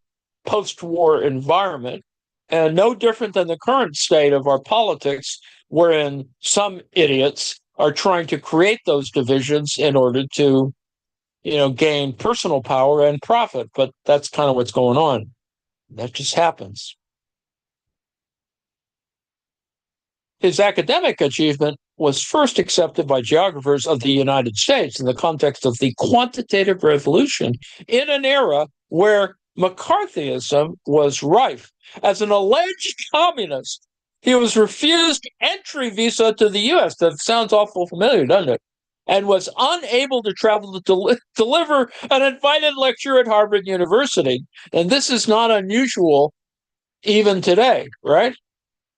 post-war environment, and no different than the current state of our politics, wherein some idiots are trying to create those divisions in order to, gain personal power and profit. But that's kind of what's going on. That just happens. His academic achievement was first accepted by geographers of the United States in the context of the quantitative revolution in an era where McCarthyism was rife. As an alleged communist, he was refused entry visa to the U.S. That sounds awful familiar, doesn't it? And was unable to travel to deliver an invited lecture at Harvard University. And this is not unusual even today, right?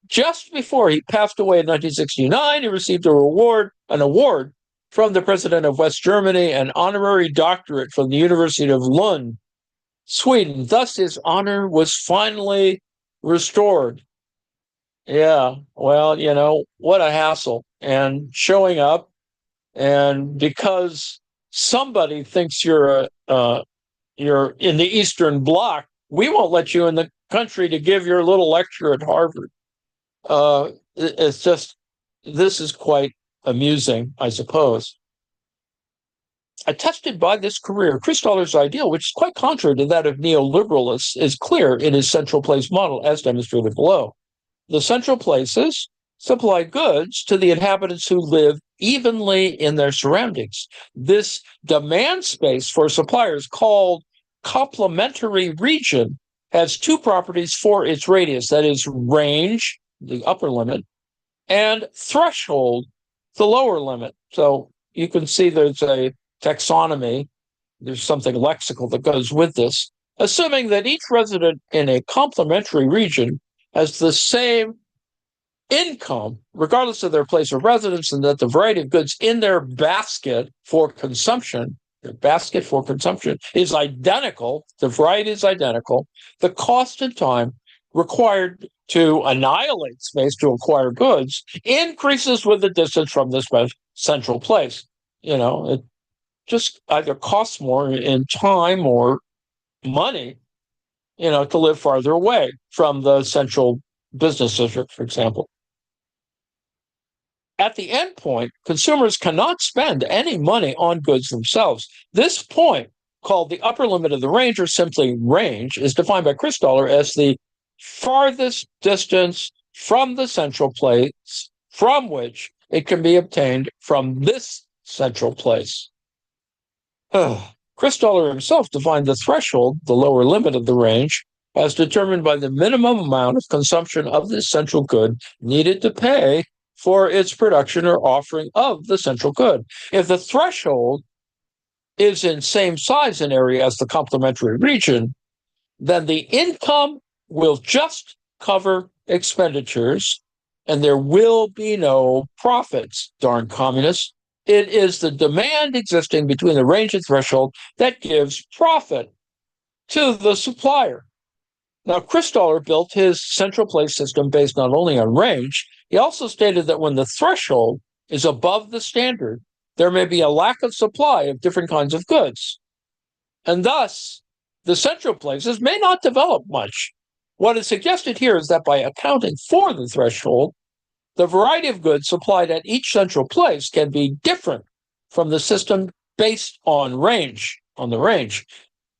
Just before he passed away in 1969, he received an award from the president of West Germany, an honorary doctorate from the University of Lund, Sweden. Thus, his honor was finally restored. Yeah, well, what a hassle. And showing up, and because somebody thinks you're in the Eastern Bloc, we won't let you in the country to give your little lecture at Harvard. It's just, this is quite amusing, I suppose. Attested by this career, Christoller's ideal, which is quite contrary to that of neoliberalists, is clear in his central place model, as demonstrated below. The central places supply goods to the inhabitants who live evenly in their surroundings. This demand space for suppliers, called complementary region, has two properties for its radius, that is, range, the upper limit, and threshold, the lower limit. So you can see there's a taxonomy, there's something lexical that goes with this, assuming that each resident in a complementary region has the same income, regardless of their place of residence, and that the variety of goods in their basket for consumption, is identical, the variety is identical, the cost and time required to annihilate space to acquire goods increases with the distance from this central place. It just either costs more in time or money, to live farther away from the central business district, for example. At the end point, consumers cannot spend any money on goods themselves. This point, called the upper limit of the range, or simply range, is defined by Christoller as the farthest distance from the central place from which it can be obtained from this central place. Christoller himself defined the threshold, the lower limit of the range, as determined by the minimum amount of consumption of this central good needed to pay for its production or offering of the central good. If the threshold is in same size and area as the complementary region, then the income will just cover expenditures and there will be no profits, darn communists. It is the demand existing between the range and threshold that gives profit to the supplier. Now, Christoller built his central place system based not only on range, he also stated that when the threshold is above the standard, there may be a lack of supply of different kinds of goods. And thus, the central places may not develop much. What is suggested here is that by accounting for the threshold, the variety of goods supplied at each central place can be different from the system based on the range.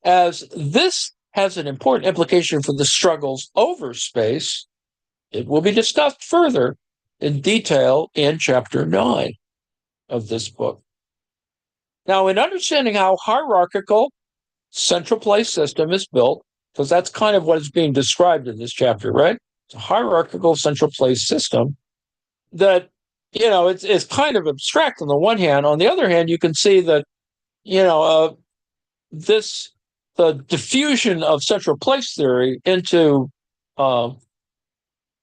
As this has an important implication for the struggles over space, it will be discussed further in detail in Chapter 9 of this book. Now, in understanding how hierarchical central place system is built, because that's kind of what is being described in this chapter, right? It's a hierarchical central place system that, it's kind of abstract on the one hand. On the other hand, you can see that, this the diffusion of central place theory into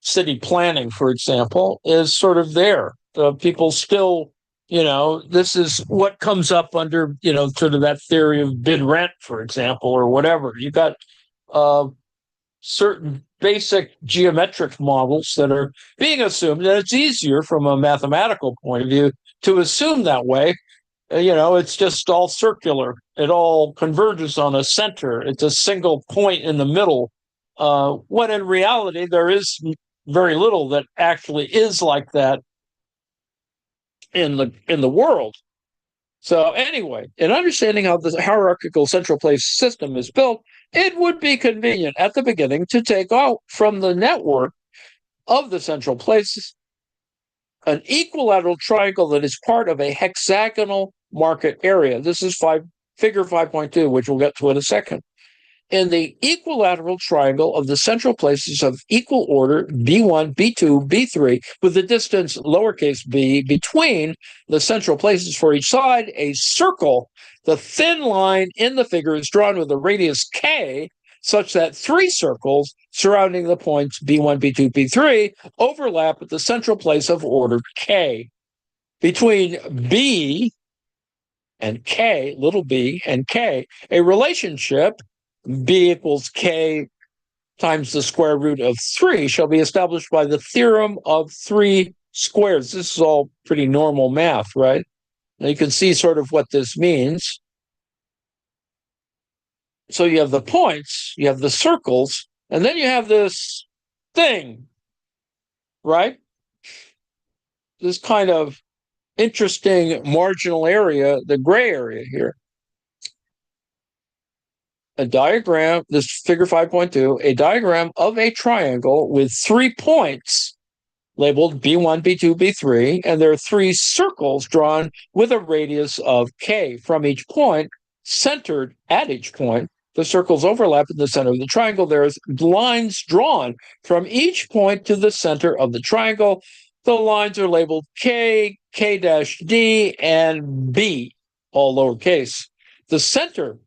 city planning, for example, is sort of there. People still, this is what comes up under, sort of that theory of bid rent, for example, or whatever. You got certain basic geometric models that are being assumed, and it's easier from a mathematical point of view to assume that way. It's just all circular. It all converges on a center. It's a single point in the middle. When in reality, there is very little that actually is like that in the world. So anyway, in understanding how the hierarchical central place system is built, it would be convenient at the beginning to take out from the network of the central places an equilateral triangle that is part of a hexagonal market area. This is figure 5.2, which we'll get to in a second. In the equilateral triangle of the central places of equal order, B1, B2, B3, with the distance lowercase b between the central places for each side, a circle, the thin line in the figure is drawn with a radius k, such that three circles surrounding the points B1, B2, B3 overlap at the central place of order k. Between B and K, little b and K, a relationship B equals K times the square root of 3 shall be established by the theorem of 3 squares. This is all pretty normal math, right? Now you can see sort of what this means. So you have the points, you have the circles, and then you have this thing, right? This kind of interesting marginal area, the gray area here. A diagram, this figure 5.2, a diagram of a triangle with 3 points labeled B1, B2, B3, and there are 3 circles drawn with a radius of K from each point, centered at each point. The circles overlap in the center of the triangle. There's lines drawn from each point to the center of the triangle. The lines are labeled K, K-D, and B, all lowercase. The center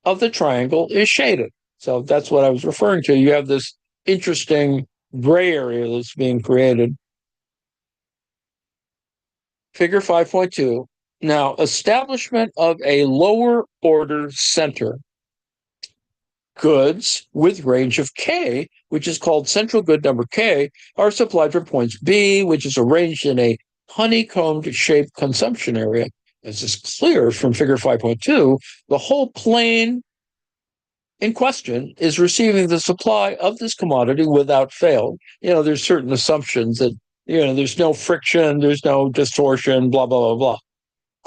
of the triangle is shaded. So that's what I was referring to. You have this interesting gray area that's being created. Figure 5.2. Now, establishment of a lower order center. Goods with range of K, which is called central good number K, are supplied from points B, which is arranged in a honeycombed shaped consumption area. As is clear from figure 5.2, the whole plane in question is receiving the supply of this commodity without fail. There's certain assumptions that, there's no friction, there's no distortion, blah, blah, blah, blah.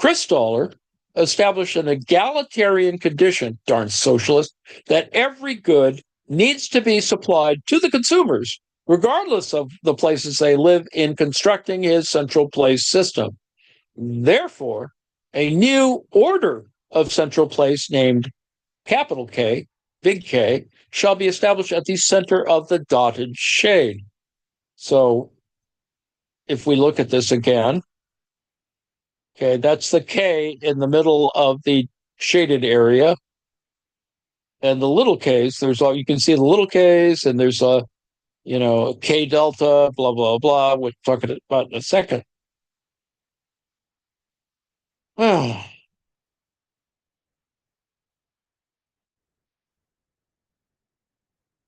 Christaller established an egalitarian condition, darn socialist, that every good needs to be supplied to the consumers, regardless of the places they live in, constructing his central place system. Therefore, a new order of central place named capital K, big K, shall be established at the center of the dotted shade. So if we look at this again, okay, that's the K in the middle of the shaded area. And the little K's, you can see the little K's, and there's a, K delta, blah, blah, blah, we'll talk about in a second.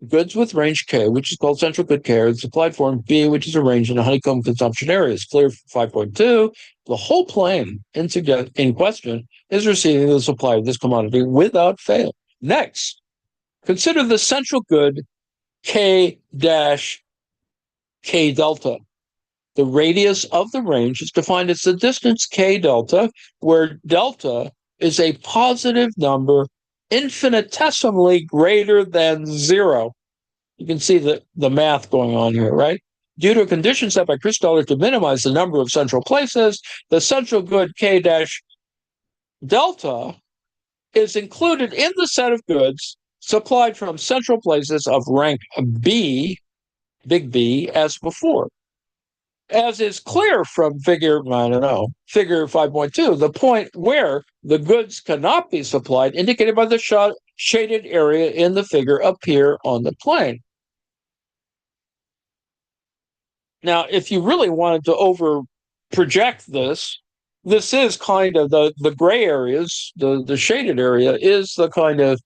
Goods with range K, which is called central good K, is supplied form B, which is arranged in a honeycomb consumption area. It's clear from 5.2. The whole plane in question is receiving the supply of this commodity without fail. Next, consider the central good K dash K delta. The radius of the range is defined as the distance K delta, where delta is a positive number infinitesimally greater than 0. You can see the math going on here, right? Due to a condition set by Christaller to minimize the number of central places, the central good K dash delta is included in the set of goods supplied from central places of rank B, big B, as before. As is clear from figure 5.2, the point where the goods cannot be supplied, indicated by the shaded area in the figure, appear on the plane. Now, if you really wanted to over project this, this is kind of the gray areas, the shaded area is the kind of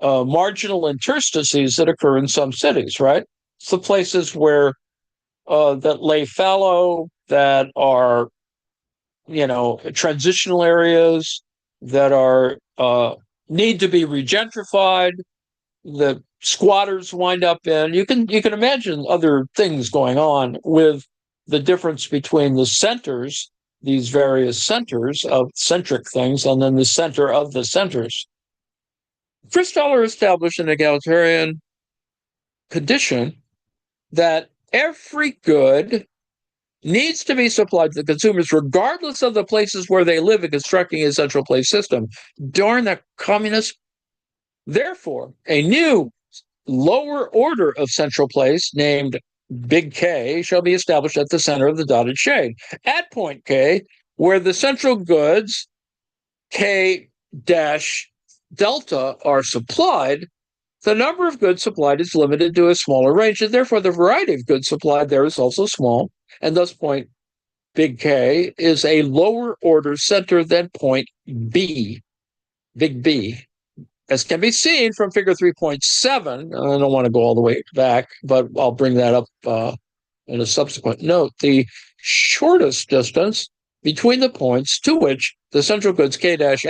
marginal interstices that occur in some cities, right? It's the places where that lay fallow, that are, transitional areas, that are need to be regentrified, the squatters wind up in. You can imagine other things going on with the difference between the centers, these various centers of centric things, and then the center of the centers. Christoller established an egalitarian condition that every good needs to be supplied to the consumers, regardless of the places where they live, in constructing a central place system. Darn the communists. Therefore, a new lower order of central place named big K shall be established at the center of the dotted shade. At point K, where the central goods K dash delta are supplied, the number of goods supplied is limited to a smaller range, and therefore the variety of goods supplied there is also small, and thus point big K is a lower order center than point B, big B. As can be seen from figure 3.7, I don't want to go all the way back, but I'll bring that up in a subsequent note. The shortest distance between the points to which the central goods K dash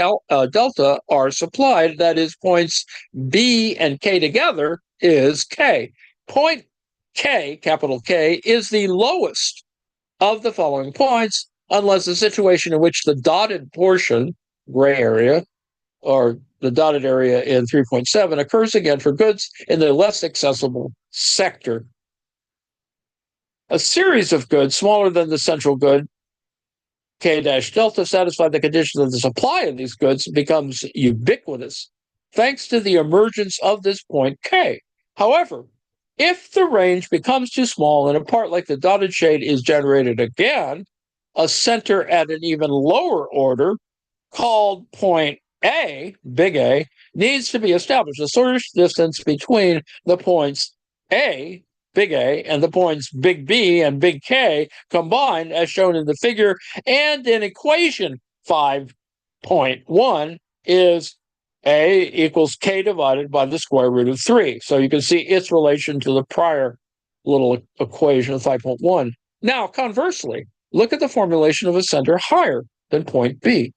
delta are supplied, that is, points B and K together, is K. Point K, capital K, is the lowest of the following points, unless the situation in which the dotted portion, gray area, or the dotted area in 3.7 occurs again for goods in the less accessible sector. A series of goods smaller than the central good K dash delta satisfy the conditions of the supply of these goods becomes ubiquitous thanks to the emergence of this point K. However, if the range becomes too small and a part like the dotted shade is generated again, a center at an even lower order called point A, big A, needs to be established. The shortest distance between the points A, big A, and the points big B and big K combined, as shown in the figure and in equation 5.1, is A equals K divided by the square root of 3. So you can see its relation to the prior little equation of 5.1. Now, conversely, look at the formulation of a center higher than point B.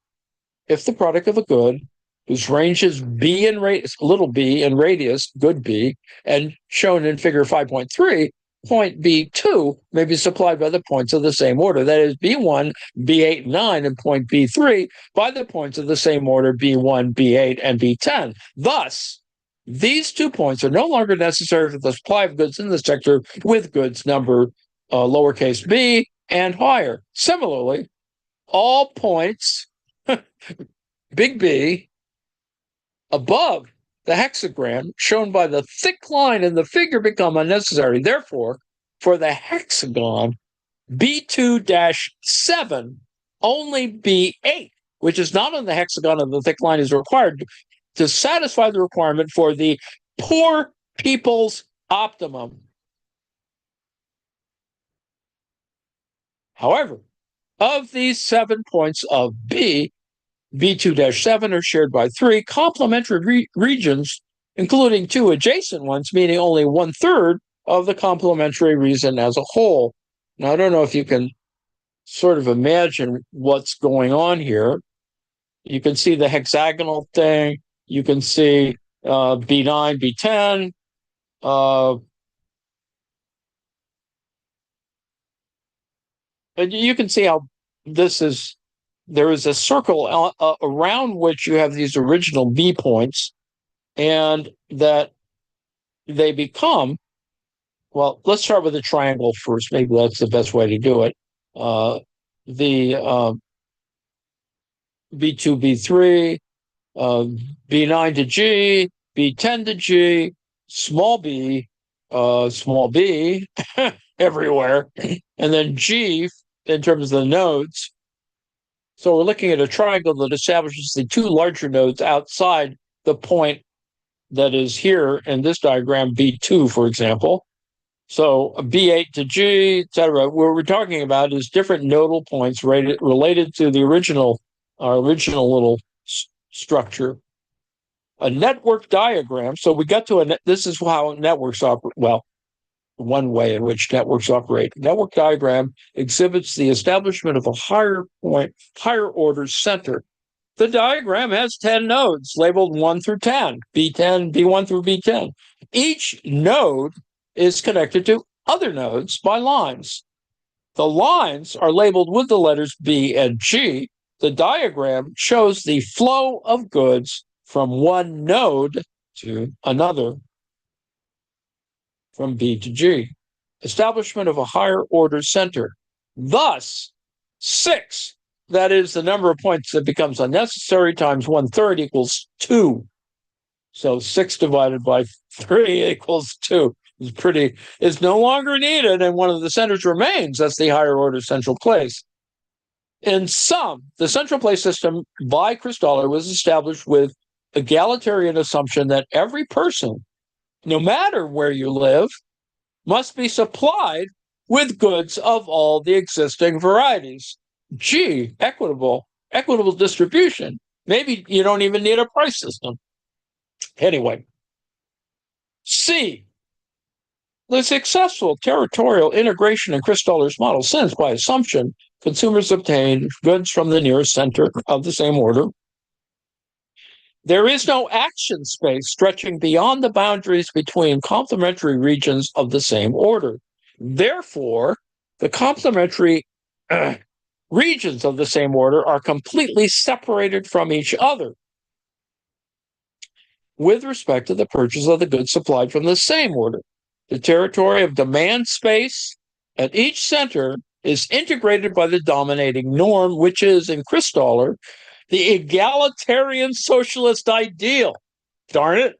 If the product of a good whose range is B in radius, little b in radius, good B, and shown in figure 5.3, point B2 may be supplied by the points of the same order. That is, B1, B8, and 9, and point B3 by the points of the same order, B1, B8, and B10. Thus, these 2 points are no longer necessary for the supply of goods in the sector with goods number lowercase b and higher. Similarly, all points big B above the hexagram shown by the thick line in the figure become unnecessary. Therefore, for the hexagon B2-7, only B8, which is not on the hexagon of the thick line, is required to satisfy the requirement for the poor people's optimum. However, of these 7 points of B, B2-7 are shared by 3 complementary regions, including 2 adjacent ones, meaning only 1/3 of the complementary region as a whole. Now, I don't know if you can sort of imagine what's going on here. You can see the hexagonal thing. You can see B9, B10. And you can see how this is. There is a circle around which you have these original B points, and that they become, well, let's start with the triangle first. Maybe that's the best way to do it. The B2, B3, B9 to G, B10 to G, small b everywhere, and then G in terms of the nodes. So we're looking at a triangle that establishes the two larger nodes outside the point that is here in this diagram, B2, for example. So B8 to G, et cetera. What we're talking about is different nodal points related to the original little structure. A network diagram. So we got to this is how networks operate. Well, one way in which networks operate. Network diagram exhibits the establishment of a higher order center. The diagram has 10 nodes labeled 1 through 10, B10, B1 through B10. Each node is connected to other nodes by lines. The lines are labeled with the letters B and G. The diagram shows the flow of goods from one node to another, from B to G. Establishment of a higher order center. Thus, 6, that is the number of points that becomes unnecessary, times 1/3 equals 2. So 6 divided by 3 equals 2. Is no longer needed, and one of the centers remains. That's the higher order central place. In sum, the central place system by Christaller was established with egalitarian assumption that every person, no matter where you live, must be supplied with goods of all the existing varieties. G, equitable distribution. Maybe you don't even need a price system. Anyway, C, the successful territorial integration in Christaller's model, since by assumption consumers obtain goods from the nearest center of the same order, there is no action space stretching beyond the boundaries between complementary regions of the same order. Therefore, the complementary regions of the same order are completely separated from each other with respect to the purchase of the goods supplied from the same order. The territory of demand space at each center is integrated by the dominating norm, which is, in Christaller, the egalitarian socialist ideal. Darn it.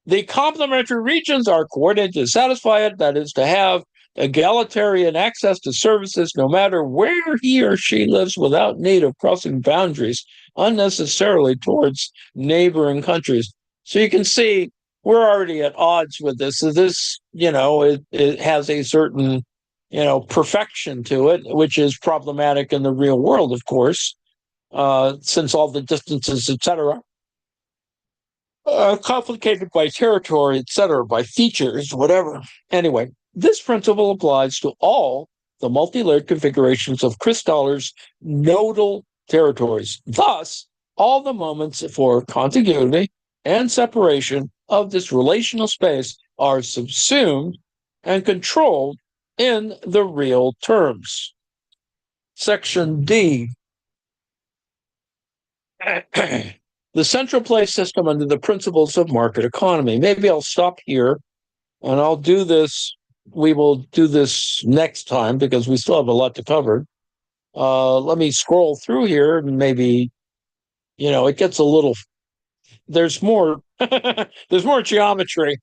The complementary regions are coordinated to satisfy it, that is, to have egalitarian access to services no matter where he or she lives without need of crossing boundaries unnecessarily towards neighboring countries. So you can see we're already at odds with this. So this, it has a certain, perfection to it, which is problematic in the real world, of course, since all the distances, etc., complicated by territory, etc., by features, whatever. Anyway, this principle applies to all the multi-layered configurations of Christaller's nodal territories. Thus, all the moments for contiguity and separation of this relational space are subsumed and controlled in the real terms. Section D. The central place system under the principles of market economy. Maybe I'll stop here, and I'll do this. We will do this next time because we still have a lot to cover. Let me scroll through here, and maybe, it gets a little. There's more. There's more geometry.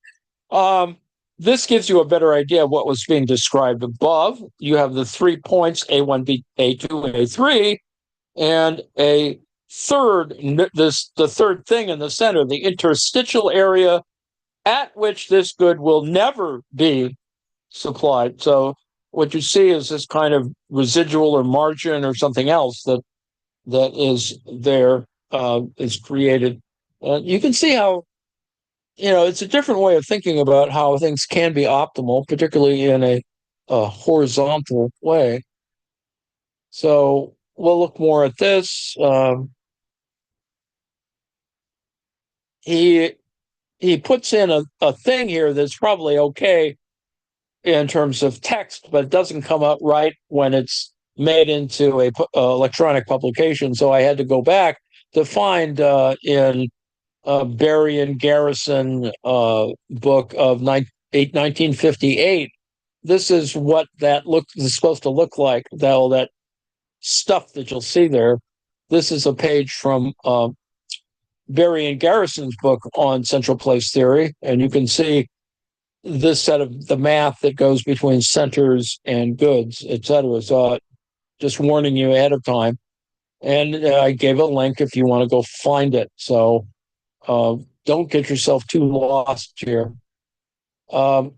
This gives you a better idea of what was being described above. You have the 3 points, A1, B, A2, A3, and the third thing in the center, the interstitial area at which this good will never be supplied. So what you see is this kind of residual or margin or something else that is there, is created. You can see how, it's a different way of thinking about how things can be optimal, particularly in a horizontal way. So we'll look more at this. He puts in a thing here that's probably okay in terms of text, but it doesn't come out right when it's made into a electronic publication. So I had to go back to find in Berry and Garrison book of 1958. This is what that is supposed to look like. All that stuff that you'll see there. This is a page from Berry and Garrison's book on central place theory, and you can see this set of the math that goes between centers and goods, et cetera. So just warning you ahead of time. And I gave a link if you want to go find it. So don't get yourself too lost here. And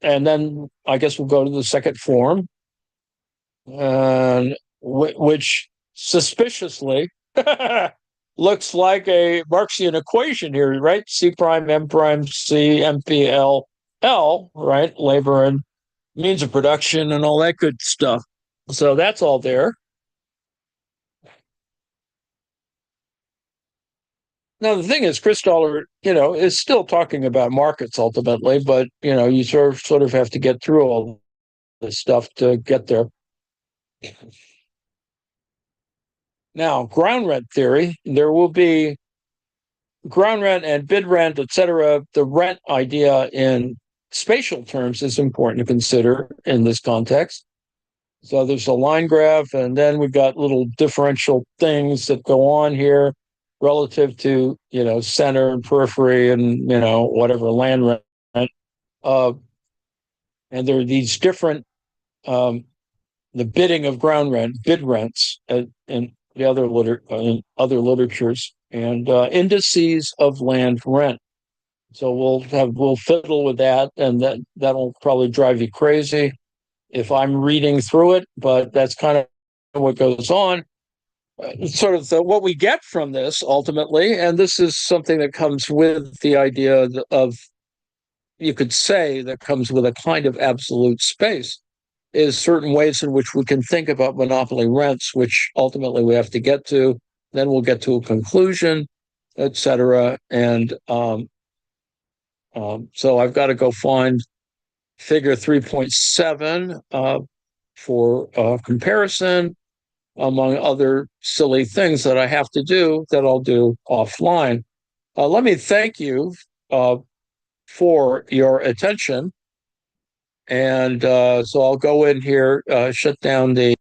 then I guess we'll go to the second form, and which suspiciously looks like a Marxian equation here, right? C prime, M prime, C, M P L, L, right? Labor and means of production and all that good stuff. So that's all there. Now, the thing is, Chris Dollar, is still talking about markets ultimately, but, you sort of have to get through all this stuff to get there. Now, ground rent theory, there will be ground rent and bid rent, et cetera. The rent idea in spatial terms is important to consider in this context. So there's a line graph, and then we've got little differential things that go on here relative to, center and periphery and, whatever land rent. And there are these different, the bidding of ground rent, bid rents, and the in other literatures, and indices of land rent. So we'll fiddle with that, and that'll probably drive you crazy if I'm reading through it, but that's kind of what goes on. Sort of what we get from this ultimately, and this is something that comes with the idea of, you could say, that comes with a kind of absolute space, is certain ways in which we can think about monopoly rents, which ultimately we have to get to. Then we'll get to a conclusion, et cetera. And so I've got to go find figure 3.7 for comparison, among other silly things that I have to do that I'll do offline. Let me thank you for your attention. And so I'll go in here, shut down the